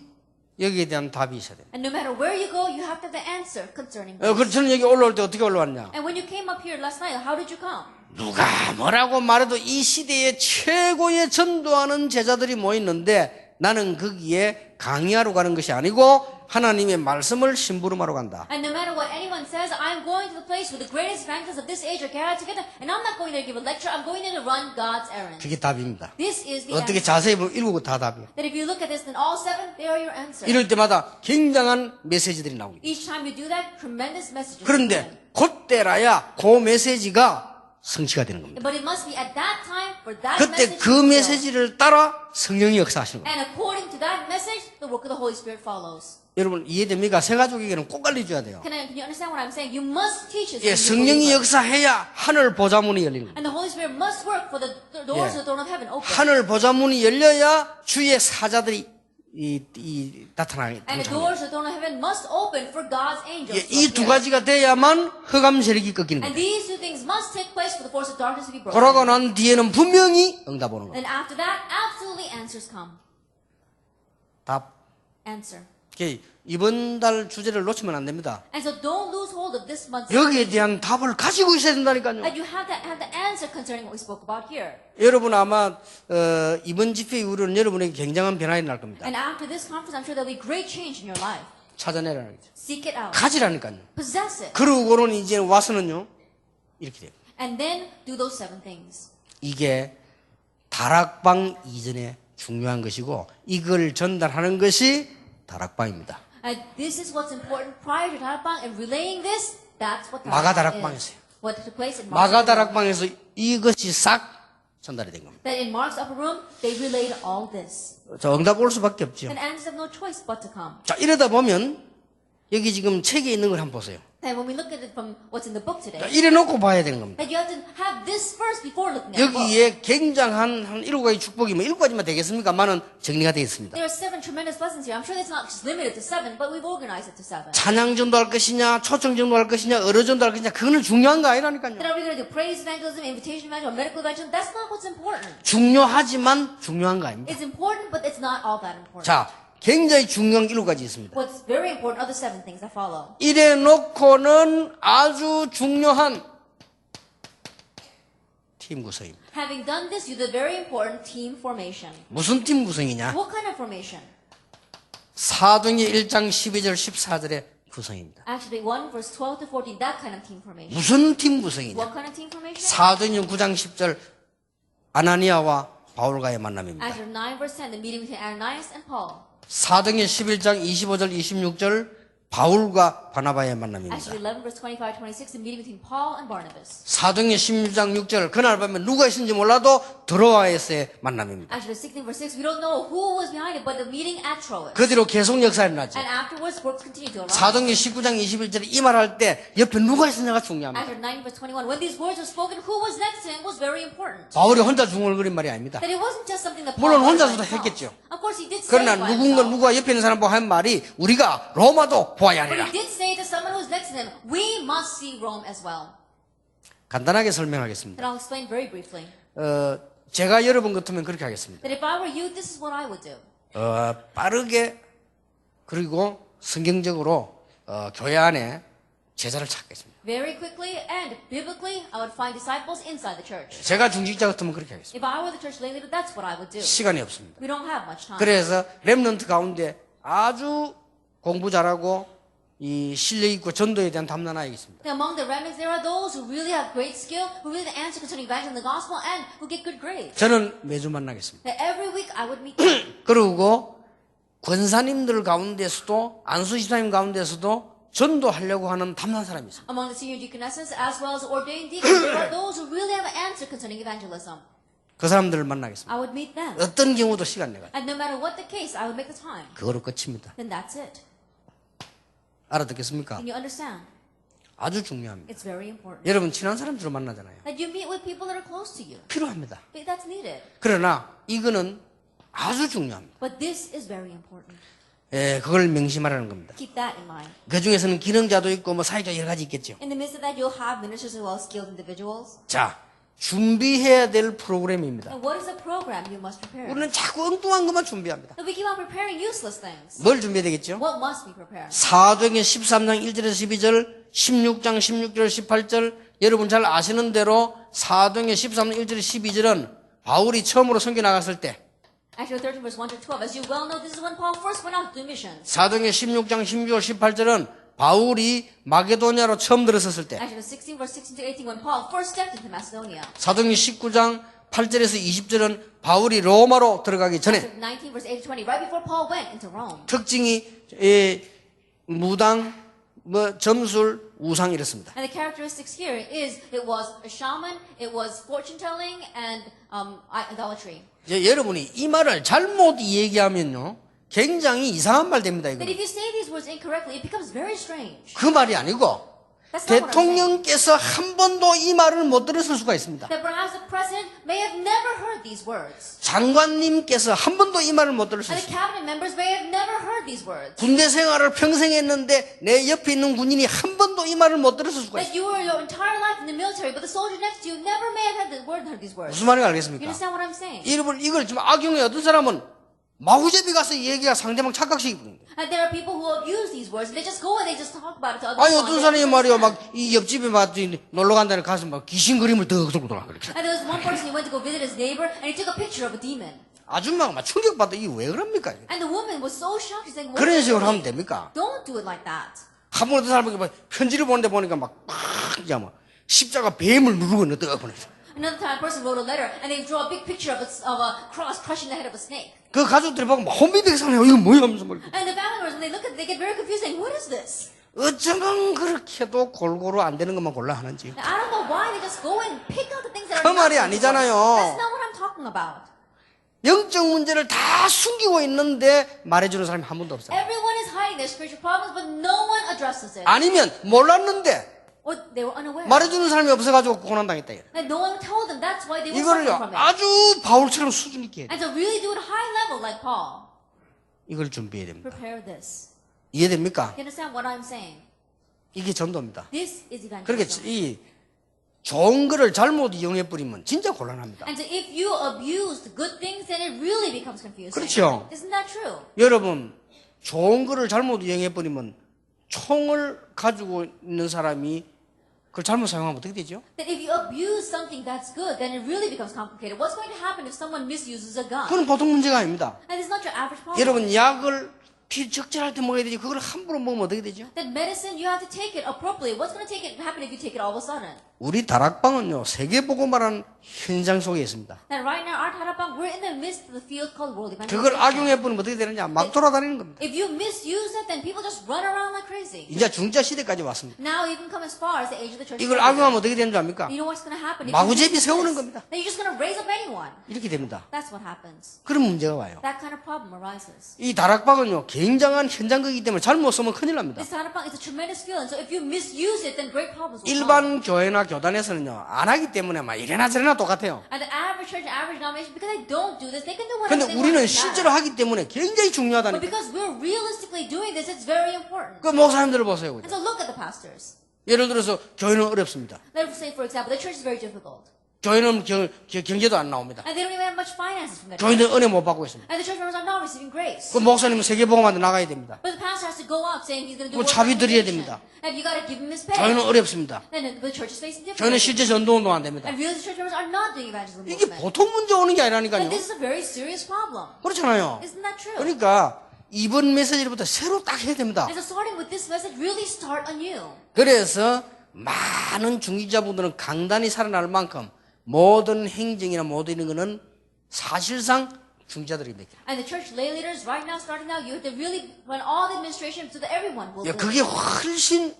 여기에 대한 답이 있어야 돼요. And no matter where you go, you have to have the answer concerning this. 그래서 저는 여기 올라올 때 어떻게 올라왔냐? And when you came up here last night, how did you come? 누가 뭐라고 말해도 이 시대에 최고의 전도하는 제자들이 모였는데 나는 거기에 강의하러 가는 것이 아니고 하나님의 말씀을 심부름하러 간다. And no matter what anyone says, I'm going to the place where the greatest evangelists of this age are gathered together, and I'm not going there to give a lecture, I'm going there to run God's errands. 그게 답입니다. This is the 어떻게 answer. 자세히 보면 7개 다 답이에요. That if you look at this, then all 7, they are your answer. 이럴 때마다 굉장한 메시지들이 나옵니다. Each time you do that, tremendous messages. 그런데 그때라야 그 메시지가 성취가 되는 겁니다. But it must be at that time for that 그때 message 그 to fulfill. 메시지를 따라 성령이 역사하시는 겁니다. And according to that message, the work of the Holy Spirit follows. 여러분 이해됩니까? 새 가족에게는 꼭 알려줘야 돼요. Can you understand what I'm saying? You must teach this. 예, to the 성령이 believer. 역사해야 하늘 보좌문이 열리는 겁니다. And the Holy Spirit must work for the doors 예. of the throne of heaven open. 하늘 보좌문이 열려야 주의 사자들이 나타나게 And the 됩니다. doors of the throne of heaven must open for God's angels. to 이 두 appear. 가지가 돼야만 흑암 세력이 꺾이는 And 겁니다. these two things must take place for the force of darkness to be broken. 그러고 난 뒤에는 분명히 응답 오는 겁니다. And after that, absolutely answers come. 답. Answer. 이번 달 주제를 놓치면 안 됩니다. And so don't lose hold of this month's 여기에 대한 답을 가지고 있어야 된다니까요. And you have the answer concerning what we spoke about here. 여러분 아마 이번 집회 이후로는 여러분에게 굉장한 변화가 날 겁니다. And after this conference, I'm sure there'll be great change in your life. 찾아내라는 거죠. Seek it out. 가지라니까요. Possess it. 그러고는 이제 와서는요 이렇게 돼요. And then do those 7 things. 이게 다락방 이전에 중요한 것이고 이걸 전달하는 것이 다락방입니다. And this is what's important prior to 다락방, and relaying this, that's what 마가 다락방 다락방에서요. is. What took place in 마가 Mark's upper room. 다락방에서 이것이 싹 전달이 된 겁니다. That in Mark's upper room, they relayed all this. 자, 응답 올 수밖에 없죠. And answers have no choice but to come. 자, 이러다 보면 여기 지금 책에 있는 걸 한번 보세요. And when we look at it from what's in the book 자, today, 이래 놓고 봐야 되는 겁니다. that you have to have this first before looking at the book. 여기에 굉장한 한 7가지 축복이 뭐 7가지만 되겠습니까만은 정리가 되어 있습니다. There are 7 tremendous blessings here. I'm sure it's not just limited to 7, but we've organized it to 7. 찬양 전도할 것이냐, 초청 전도할 것이냐, 어려 전도할 것이냐, 그거는 중요한 거 아니라니까요. Then are we going to do praise evangelism, invitation evangelism, or medical evangelism? That's not what's important. 중요하지만 중요한 거 아닙니다. It's important, but it's not all that important. 자, 굉장히 중요한 7가지 있습니다. What's very important are the 7 things that follow. 이래 놓고는 아주 중요한 팀 구성입니다. Having done this, you do the very important team formation. 무슨 팀 구성이냐? What kind of formation? 사도행전 1장 12절 14절의 구성입니다. Actually, 1 verse 12 to 14, that kind of team formation. 무슨 팀 구성이냐? What kind of team formation? 사도행전 9장 10절 아나니아와 바울과의 만남입니다. Actually, 9 verse 10, the meeting between Ananias and Paul. 사도행전 11장 25절 26절 바울과 바나바의 만남입니다. Actually, 11 verse 25, 26, the meeting between Paul and Barnabas. 사도행전 16장 6절 그날 밤에 누가 있는지 몰라도 드로아에서의 만남입니다. Actually, 16 verse 6, we don't know who was behind it, but the meeting at Troas. 그 뒤로 계속 역사가 일어났죠. And afterwards, works continue to arise. 사도행전 19장 21절에 이 말할 때 옆에 누가 있었냐가 중요합니다. After 9 verse 21, when these words were spoken, who was next to him was very important. 바울이 혼자 중얼거린 말이 아닙니다. That it wasn't just something that Paul 물론 did by 혼자서도 himself. 했겠죠. Of course, he did say 그러나 it by 누가 옆에 있는 사람 보고 한 말이 우리가 로마도 보아야 But 하리라. he did say to someone who's next to him, we must see Rome as well. 간단하게 설명하겠습니다. And I'll explain very briefly. 제가 여러분 같으면 그렇게 하겠습니다. That if I were you, this is what I would do. 빠르게 그리고 성경적으로 교회 안에 제자를 찾겠습니다. Very quickly and biblically, I would find disciples inside the church. 제가 중직자 같으면 그렇게 하겠습니다. If I were the church lay leader, that's what I would do. 시간이 없습니다. We don't have much time. 그래서 렘넌트 가운데 아주 공부 잘하고 이 실력 있고 전도에 대한 담난 아이가 있습니다. Now, among the remnants, there are those who really have great skill, who really answer concerning evangelism and the gospel, and who get good grades. 저는 매주 만나겠습니다. That every week I would meet them. 그리고 권사님들 가운데서도 안수 집사님 가운데서도 전도하려고 하는 탐난 사람이 있습니다. Among the senior deaconesses as well as ordained deacons, there are those who really have an answer concerning evangelism. 그 사람들을 만나겠습니다. I would meet them. 어떤 경우도 시간 내가. And no matter what the case, I would make the time. 그거로 끝입니다. Then that's it. 알아듣겠습니까? Can you understand? 아주 중요합니다. It's very important. 여러분 친한 사람들을 만나잖아요. That you meet with people that are close to you. 필요합니다. But that's needed. 그러나 이거는 아주 중요합니다. But this is very important. 예, 그걸 명심하라는 겁니다. Keep that in mind. 그 중에서는 기능자도 있고 뭐 사회자 여러 가지 있겠죠. In the midst of that, you'll have ministers as well as skilled individuals. 자, 준비해야 될 프로그램입니다. And what is the program you must prepare? 우리는 자꾸 엉뚱한 것만 준비합니다. So we keep on preparing useless things. 뭘 준비해야 되겠죠? What must we prepare? 사도행전 13장 1절에서 12절, 16장 16절 18절 여러분 잘 아시는 대로 사도행전 13장 1절에서 12절은 바울이 처음으로 선교 나갔을 때 Acts 13 verse 1 to 12. As you well know, this is when Paul first went out to do missions. 사도행전 16장 16절 18절은 바울이 마게도냐로 처음 들어섰을 때 Acts 16 verse 16 to 18 when Paul first stepped into Macedonia. 사도행전 19장 8절에서 20절은 바울이 로마로 들어가기 전에 Acts 19 verse 8 to 20 right before Paul went into Rome. 특징이 무당, 점술, 우상 이렇습니다. And the characteristics here is it was a shaman, it was fortune telling, and idolatry. 이제 여러분이 이 말을 잘못 얘기하면요 굉장히 이상한 말 됩니다. 이거. That if you say these words incorrectly, it becomes very strange. 그 말이 아니고 That's not what I'm saying. 대통령께서 한 번도 이 말을 못 들었을 수가 있습니다. That perhaps the president may have never heard these words. 장관님께서 한 번도 이 말을 못 들었을 And 수 the 있습니다. cabinet members may have never heard these words. 군대 생활을 평생 했는데 내 옆에 있는 군인이 한 번도 이 말을 못 들었을 수가 있습니다. That you were your entire life in the military, but the soldier next to you never may have heard these words. 무슨 말인지 You 알겠습니까? understand what I'm saying? 이걸 좀 악용해 어떤 사람은 마구잡이 가서 얘기가 상대방 착각시키는 거예요. And there are people who abuse these words, and they just go and they just talk about it to other 아니 people. 어떤 and they 사람이 don't 말이요 understand. 막 이 옆집에 막 놀러 간다는 가서 막 귀신 그림을 더 들고 돌아 그렇게 And there was one person who went to go visit his neighbor, and he took a picture of a demon. 아줌마가 막 충격받아 이게 왜 그럽니까? And the woman was so shocked. She's like, "What 그런 are you 식으로 하면 doing? 됩니까? Don't do it like that." 한 번 어떤 사람이 막 편지를 보는데 보니까 막 이제 막 십자가 뱀을 누르고 있는 뜨거 보냈어. Another time, a person wrote a letter, and they draw a big picture of a cross crushing the head of a snake. 그 가족들이 보고 막 혼비백산해요. 이거 뭐야 하면서 막 And the family members, when they look at it, they get very confused, saying, "What is this?" 어쩌면 그렇게도 골고루 안 되는 것만 골라 하는지. Now, I don't know why they just go and pick out the things that 그 are 말이 not good. 아니잖아요. That's not what I'm talking about. 영적 문제를 다 숨기고 있는데 말해주는 사람이 한 번도 없어요. Everyone is hiding their spiritual problems, but no one addresses it. 아니면 몰랐는데 Or they were unaware. 말해주는 사람이 없어가지고 고난당했다. 이거예요. And no one told them. That's why they were 이거를요 suffering from it. 아주 바울처럼 수준 있게 해야 돼요. And to really do it high level like Paul, 이걸 준비해야 됩니다. prepare this. 이해됩니까? You understand what I'm saying? 이게 전도입니다. This is 그렇게 evangelism. 이 좋은 거를 잘못 이용해 버리면 진짜 곤란합니다. And so if you abuse the good things, then it really becomes confusing. 그렇죠. Isn't that true? 여러분 좋은 거를 잘못 이용해 버리면 총을 가지고 있는 사람이 그걸 잘못 사용하면 어떻게 되죠? That if you abuse something that's good, then it really becomes complicated. What's going to happen if someone misuses a gun? 그건 보통 문제가 아닙니다. And it's not your average problem. 여러분 약을 적절할 때 먹어야 되지 그걸 함부로 먹으면 어떻게 되죠? That medicine, you have to take it appropriately. What's going to happen if you take it all of a sudden? 우리 다락방은요 세계보고말하는 현장 속에 있습니다. That right now, our Tarapang, we're in the midst of the field called world 그걸 evangelization. 악용해 버리면 어떻게 되느냐 막 돌아다니는 겁니다. If you misuse it, then people just run around like crazy. 이제 중자 시대까지 왔습니다. Now you can come as far as the age of the church. 이걸 악용하면 어떻게 되는 줄 압니까? You know what's going to happen? If 마구잡이 you misuse 세우는 this, 겁니다. then you're just going to raise up anyone. 이렇게 됩니다. That's what happens. 그런 문제가 와요. That kind of problem arises. 이 다락방은요 굉장한 현장극이기 때문에 잘못 쓰면 큰일 납니다. This Tarapang is a tremendous field, and so if you misuse it, then great problems will come. 일반 교회나 교단에서는요 안 하기 때문에 막 이래나 저래나 똑같아요. And the average church, average denomination, because they don't do this, they can do whatever 근데 they 우리는 want. 실제로 하기 때문에 굉장히 But 중요하다니까. because we're realistically doing this, it's very important. 그 목사님들을 보세요. And so look at the pastors. 예를 들어서 교회는 어렵습니다. Let's say, for example, the church is very difficult. 교회는 경제도 안 나옵니다. And they don't even have much finances from that church. 교인들 은혜 못 받고 있습니다. And the church members are not receiving grace. 그 목사님은 세계복음화도 나가야 됩니다. But the pastor has to go out saying he's going to do 그 work 자비 for 드려야 education. 됩니다. And you got to give him his pay. 교회는 어렵습니다. Then the church is facing 교회는 difficulties. 실제 전도운동 안 됩니다. And really the church members are not doing evangelism 이게 movement. 보통 문제 오는 게 But 아니라니까요. this is a very serious problem. 그렇잖아요. Isn't that true? 그러니까 이번 메시지부터 새로 딱 해야 됩니다. And so starting with this message, really start anew. 그래서 많은 중직자분들은 강단이 살아날 만큼 모든 행정이나 모든 이런 거는 사실상 중자들이 맡겨. And the church lay leaders right now, starting now, you have to really run all the administration so that everyone will do it. 그게 훨씬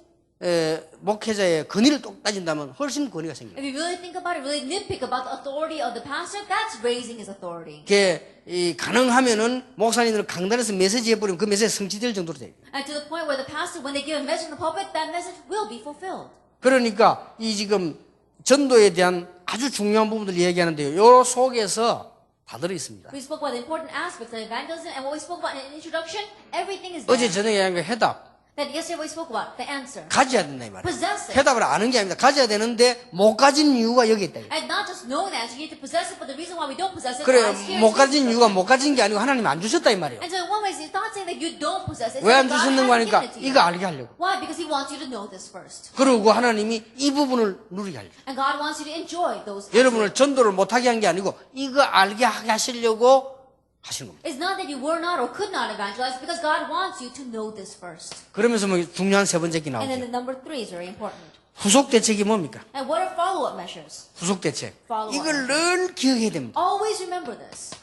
목회자의 권위를 똑 따진다면 훨씬 권위가 생깁니다. If you really think about it, really nitpick about the authority of the pastor, that's raising his authority. 그게 가능하면은 목사님들은 강단에서 메시지 해버리면 그 메시지 성취될 정도로 돼요. And to the point where the pastor, when they give a message in the pulpit, that message will be fulfilled. 그러니까 이 지금 전도에 대한 아주 중요한 부분들 얘기하는데요. 요 속에서 다 들어 있습니다. We spoke about the important aspects of evangelism, and what we spoke about in the introduction, everything is 어제 there. 저녁에 얘기한 거 해답. That yesterday we spoke about, the answer. 가져야 된다 이 말이에요. Possess it. 해답을 아는 게 아닙니다. 가져야 되는데 못 가진 이유가 여기 있다. And not just know the answer, you need to possess it, but the reason why we don't possess it 그래 lies here. 못 가진 이유가 못 가진 게 아니고 하나님 안 주셨다 이 말이에요. And so in one way, it's not saying that you don't possess it. 왜 안 it's that God 주셨는가 hasn't 하니까 given it to you. 이거 알게 하려고. Why? Because He wants you to know this first. 그리고 하나님이 이 부분을 누리게 하려고. And God wants you to enjoy those. 여러분을 전도를 못하게 한 게 아니고 이거 알게 하게 하시려고 하시는 겁니다. It's not that you were not or could not evangelize, because God wants you to know this first. 그러면서 뭐 중요한 세 번째 게 And then 나오죠. the number 3 is very important. 후속 대책이 뭡니까? And what are follow-up measures? 후속 대책. Follow-up. 이걸 늘 기억해야 됩니다. Always remember this.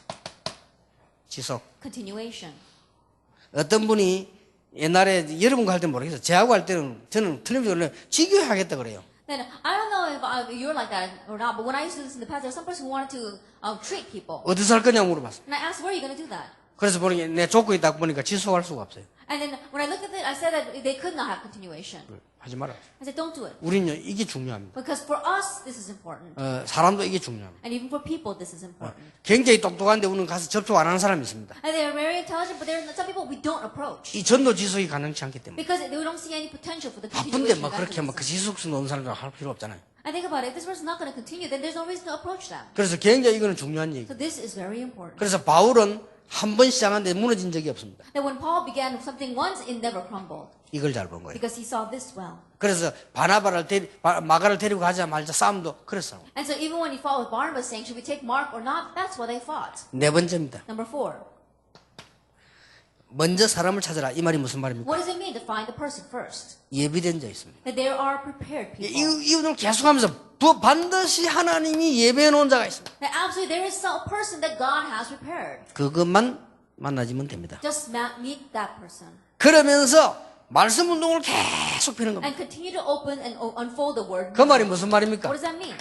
지속. Continuation. 어떤 분이 옛날에 여러분과 할 때 모르겠어요. 제하고 할 때는 저는 틀림없이 지교회 하겠다 그래요. Then I don't know if you're like that or not, but when I used to listen to the past, there was some person who wanted to treat people. 어디서 할 거냐고 물어봤어요. And I asked, where are you going to do that? 그래서 보니까 내 조건이 딱 보니까 지속할 수가 없어요. And then when I looked at it, I said that they could not have continuation. 하지 마라. I said, don't do it. 우리는요 이게 중요합니다. Because for us, this is important. 사람도 이게 중요합니다. And even for people, this is important. 굉장히 똑똑한데 우리는 가서 접촉 안 하는 사람이 있습니다. And they are very intelligent, but there are some people we don't approach. 이 전도 지속이 가능치 않기 때문에. Because we don't see any potential for the 바쁜데 continuation 막 of 그렇게 막 그 evangelism. 지속성 놓은 사람들 할 필요 없잖아요. I think about it, if this person's not going to continue, then there's no reason to approach them. 그래서 굉장히 이거는 중요한 얘기. So this is very important. 그래서 바울은 한 번 시작하는데 무너진 적이 없습니다. That when Paul began something once, it never crumbled. 이걸 잘 본 거예요. Because he saw this well. 그래서 마가를 데리고 가자 말자 싸움도 그랬어요. And so even when he fought with Barnabas saying, should we take Mark or not, that's what they fought. 네 번째입니다. Number 4. 먼저 사람을 찾아라. 이 말이 무슨 말입니까? What does it mean to find the person first? 예비된 자 있습니다. That there are prepared people. 이 오늘 계속하면서 반드시 하나님이 예배해 놓은 자가 있습니다. That absolutely there is a person that God has prepared. 그것만 만나지면 됩니다. Just meet that person. 그러면서 말씀 운동을 계속 피는 겁니다. And continue to open and unfold the word. 그 말이 무슨 말입니까? What does that mean?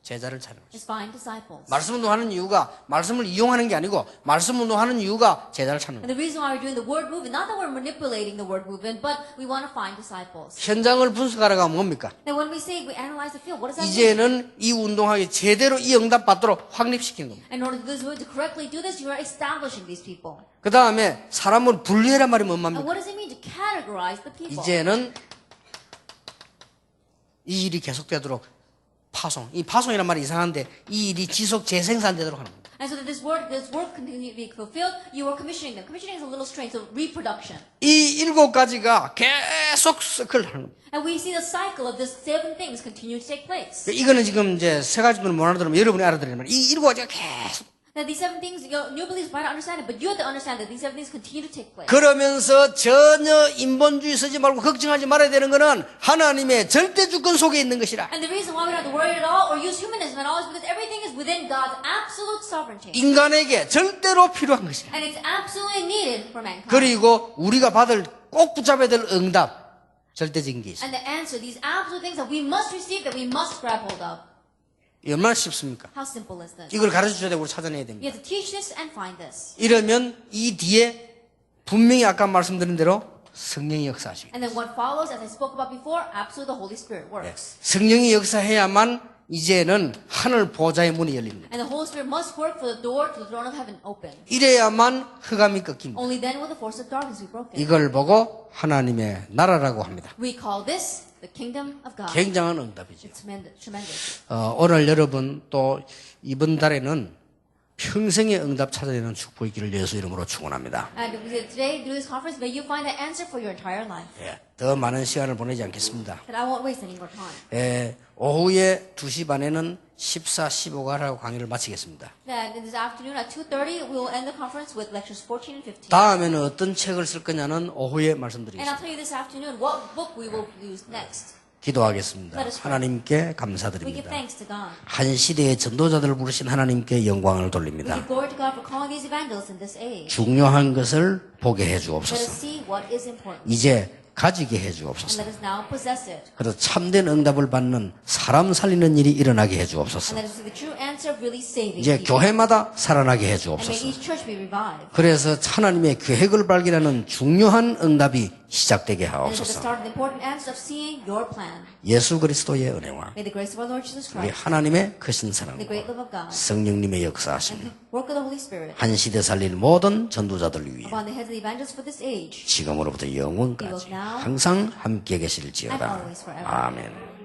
제자를 찾는 거죠. Just find disciples. 말씀 운동하는 이유가 말씀을 이용하는 게 아니고 말씀 운동하는 이유가 제자를 찾는 And 거예요. the reason why we're doing the word movement, not that we're manipulating the word movement, but we want to find disciples. 현장을 분석하러 가면 뭡니까? Now when we say we analyze the field, what does that mean? 이제는 이 운동하기 제대로 이 응답 받도록 확립시키는 겁니다. In order to correctly do this, you are establishing these people. 그 다음에 사람을 분리해란 말이 뭔 And 말입니까? what does it mean to categorize the people? 이제는 이 일이 계속되도록 이 파송이란 말이 이상한데 이 일이 지속 재생산되도록 하는 겁니다. And so that this work continue to be fulfilled, you are commissioning them. Commissioning is a little strange, so reproduction. 이 7가지가 계속 서클 하는 겁니다. And we see the cycle of these 7 things continue to take place. 이거는 지금 이제 3가지는 못 알아들으면 여러분이 알아들으는 말이에요. 이 7가지가 계속 That these 7 things, new believers might not understand it, but you have to understand that these 7 things continue to take place. 그러면서 전혀 인본주의 쓰지 말고 걱정하지 말아야 되는 것은 하나님의 절대 주권 속에 있는 것이라. And the reason why we don't have to worry at all or use humanism at all is because everything is within God's absolute sovereignty. 인간에게 절대로 필요한 것이라. And it's absolutely needed for mankind. 그리고 우리가 받을 꼭 붙잡아야 될 응답 절대적인 게 있어요. And the answer, these absolute things that we must receive, that we must grab hold of. 얼마나 쉽습니까? How simple is this? 이걸 가르쳐줘야 되고 찾아내야 You 됩니다. have to teach this and find this. 이러면 이 뒤에 분명히 아까 말씀드린 대로 성령이 역사하시고 And then what follows, as I spoke about before, absolutely the Holy Spirit works. 성령이 역사해야만 이제는 하늘 보좌의 문이 열립니다. And the Holy Spirit must work for the door to the throne of heaven open. 이래야만 흑암이 꺾입니다. Only then will the force of darkness be broken. 이걸 보고 하나님의 나라라고 합니다. We call this the kingdom of God. 굉장한 응답이죠. It's tremendous. 오늘 여러분 또 이번 달에는 평생의 응답 찾아내는 축복이 있기를 예수 이름으로 축원합니다. And today, through this conference, may you find the answer for your entire life. 더 많은 시간을 보내지 않겠습니다. That I won't waste any more time. 오후에 2시 반에는 14, 15가라고 강의를 마치겠습니다. That this afternoon at 2:30, we will end the conference with lectures 14 and 15. 다음에는 어떤 책을 쓸 거냐는 오후에 And I'll 말씀드리겠습니다. tell you this afternoon what book we will use next. 기도하겠습니다. Let us pray. 하나님께 We give 감사드립니다. thanks to God. 한 시대의 전도자들을 부르신 하나님께 영광을 We 돌립니다. give glory to God for calling these evangelists in this age. 중요한 것을 보게 해 Let us 주옵소서. see what is important. 이제 가지게 해 And 주옵소서. let us now possess it. 그래서 참된 응답을 받는 사람 살리는 일이 일어나게 해 주옵소서. And let us see the true answer of really saving 이제 people. 교회마다 살아나게 해 And may 주옵소서. each church be revived. 그래서 하나님의 계획을 발견하는 중요한 응답이 시작되게 And it's the 하옵소서. start of the important answer of seeing your plan. 예수 그리스도의 은혜와 May the grace of our Lord Jesus 우리 Christ, 하나님의 크신 the 사랑과 great love of God, 성령님의 and 역사하심이 the work of the Holy Spirit 한 시대 살릴 모든 전도자들 위해 upon the heads of the evangelists for this age, 지금으로부터 영원까지 항상 함께 계실지어다. and always forever. 아멘.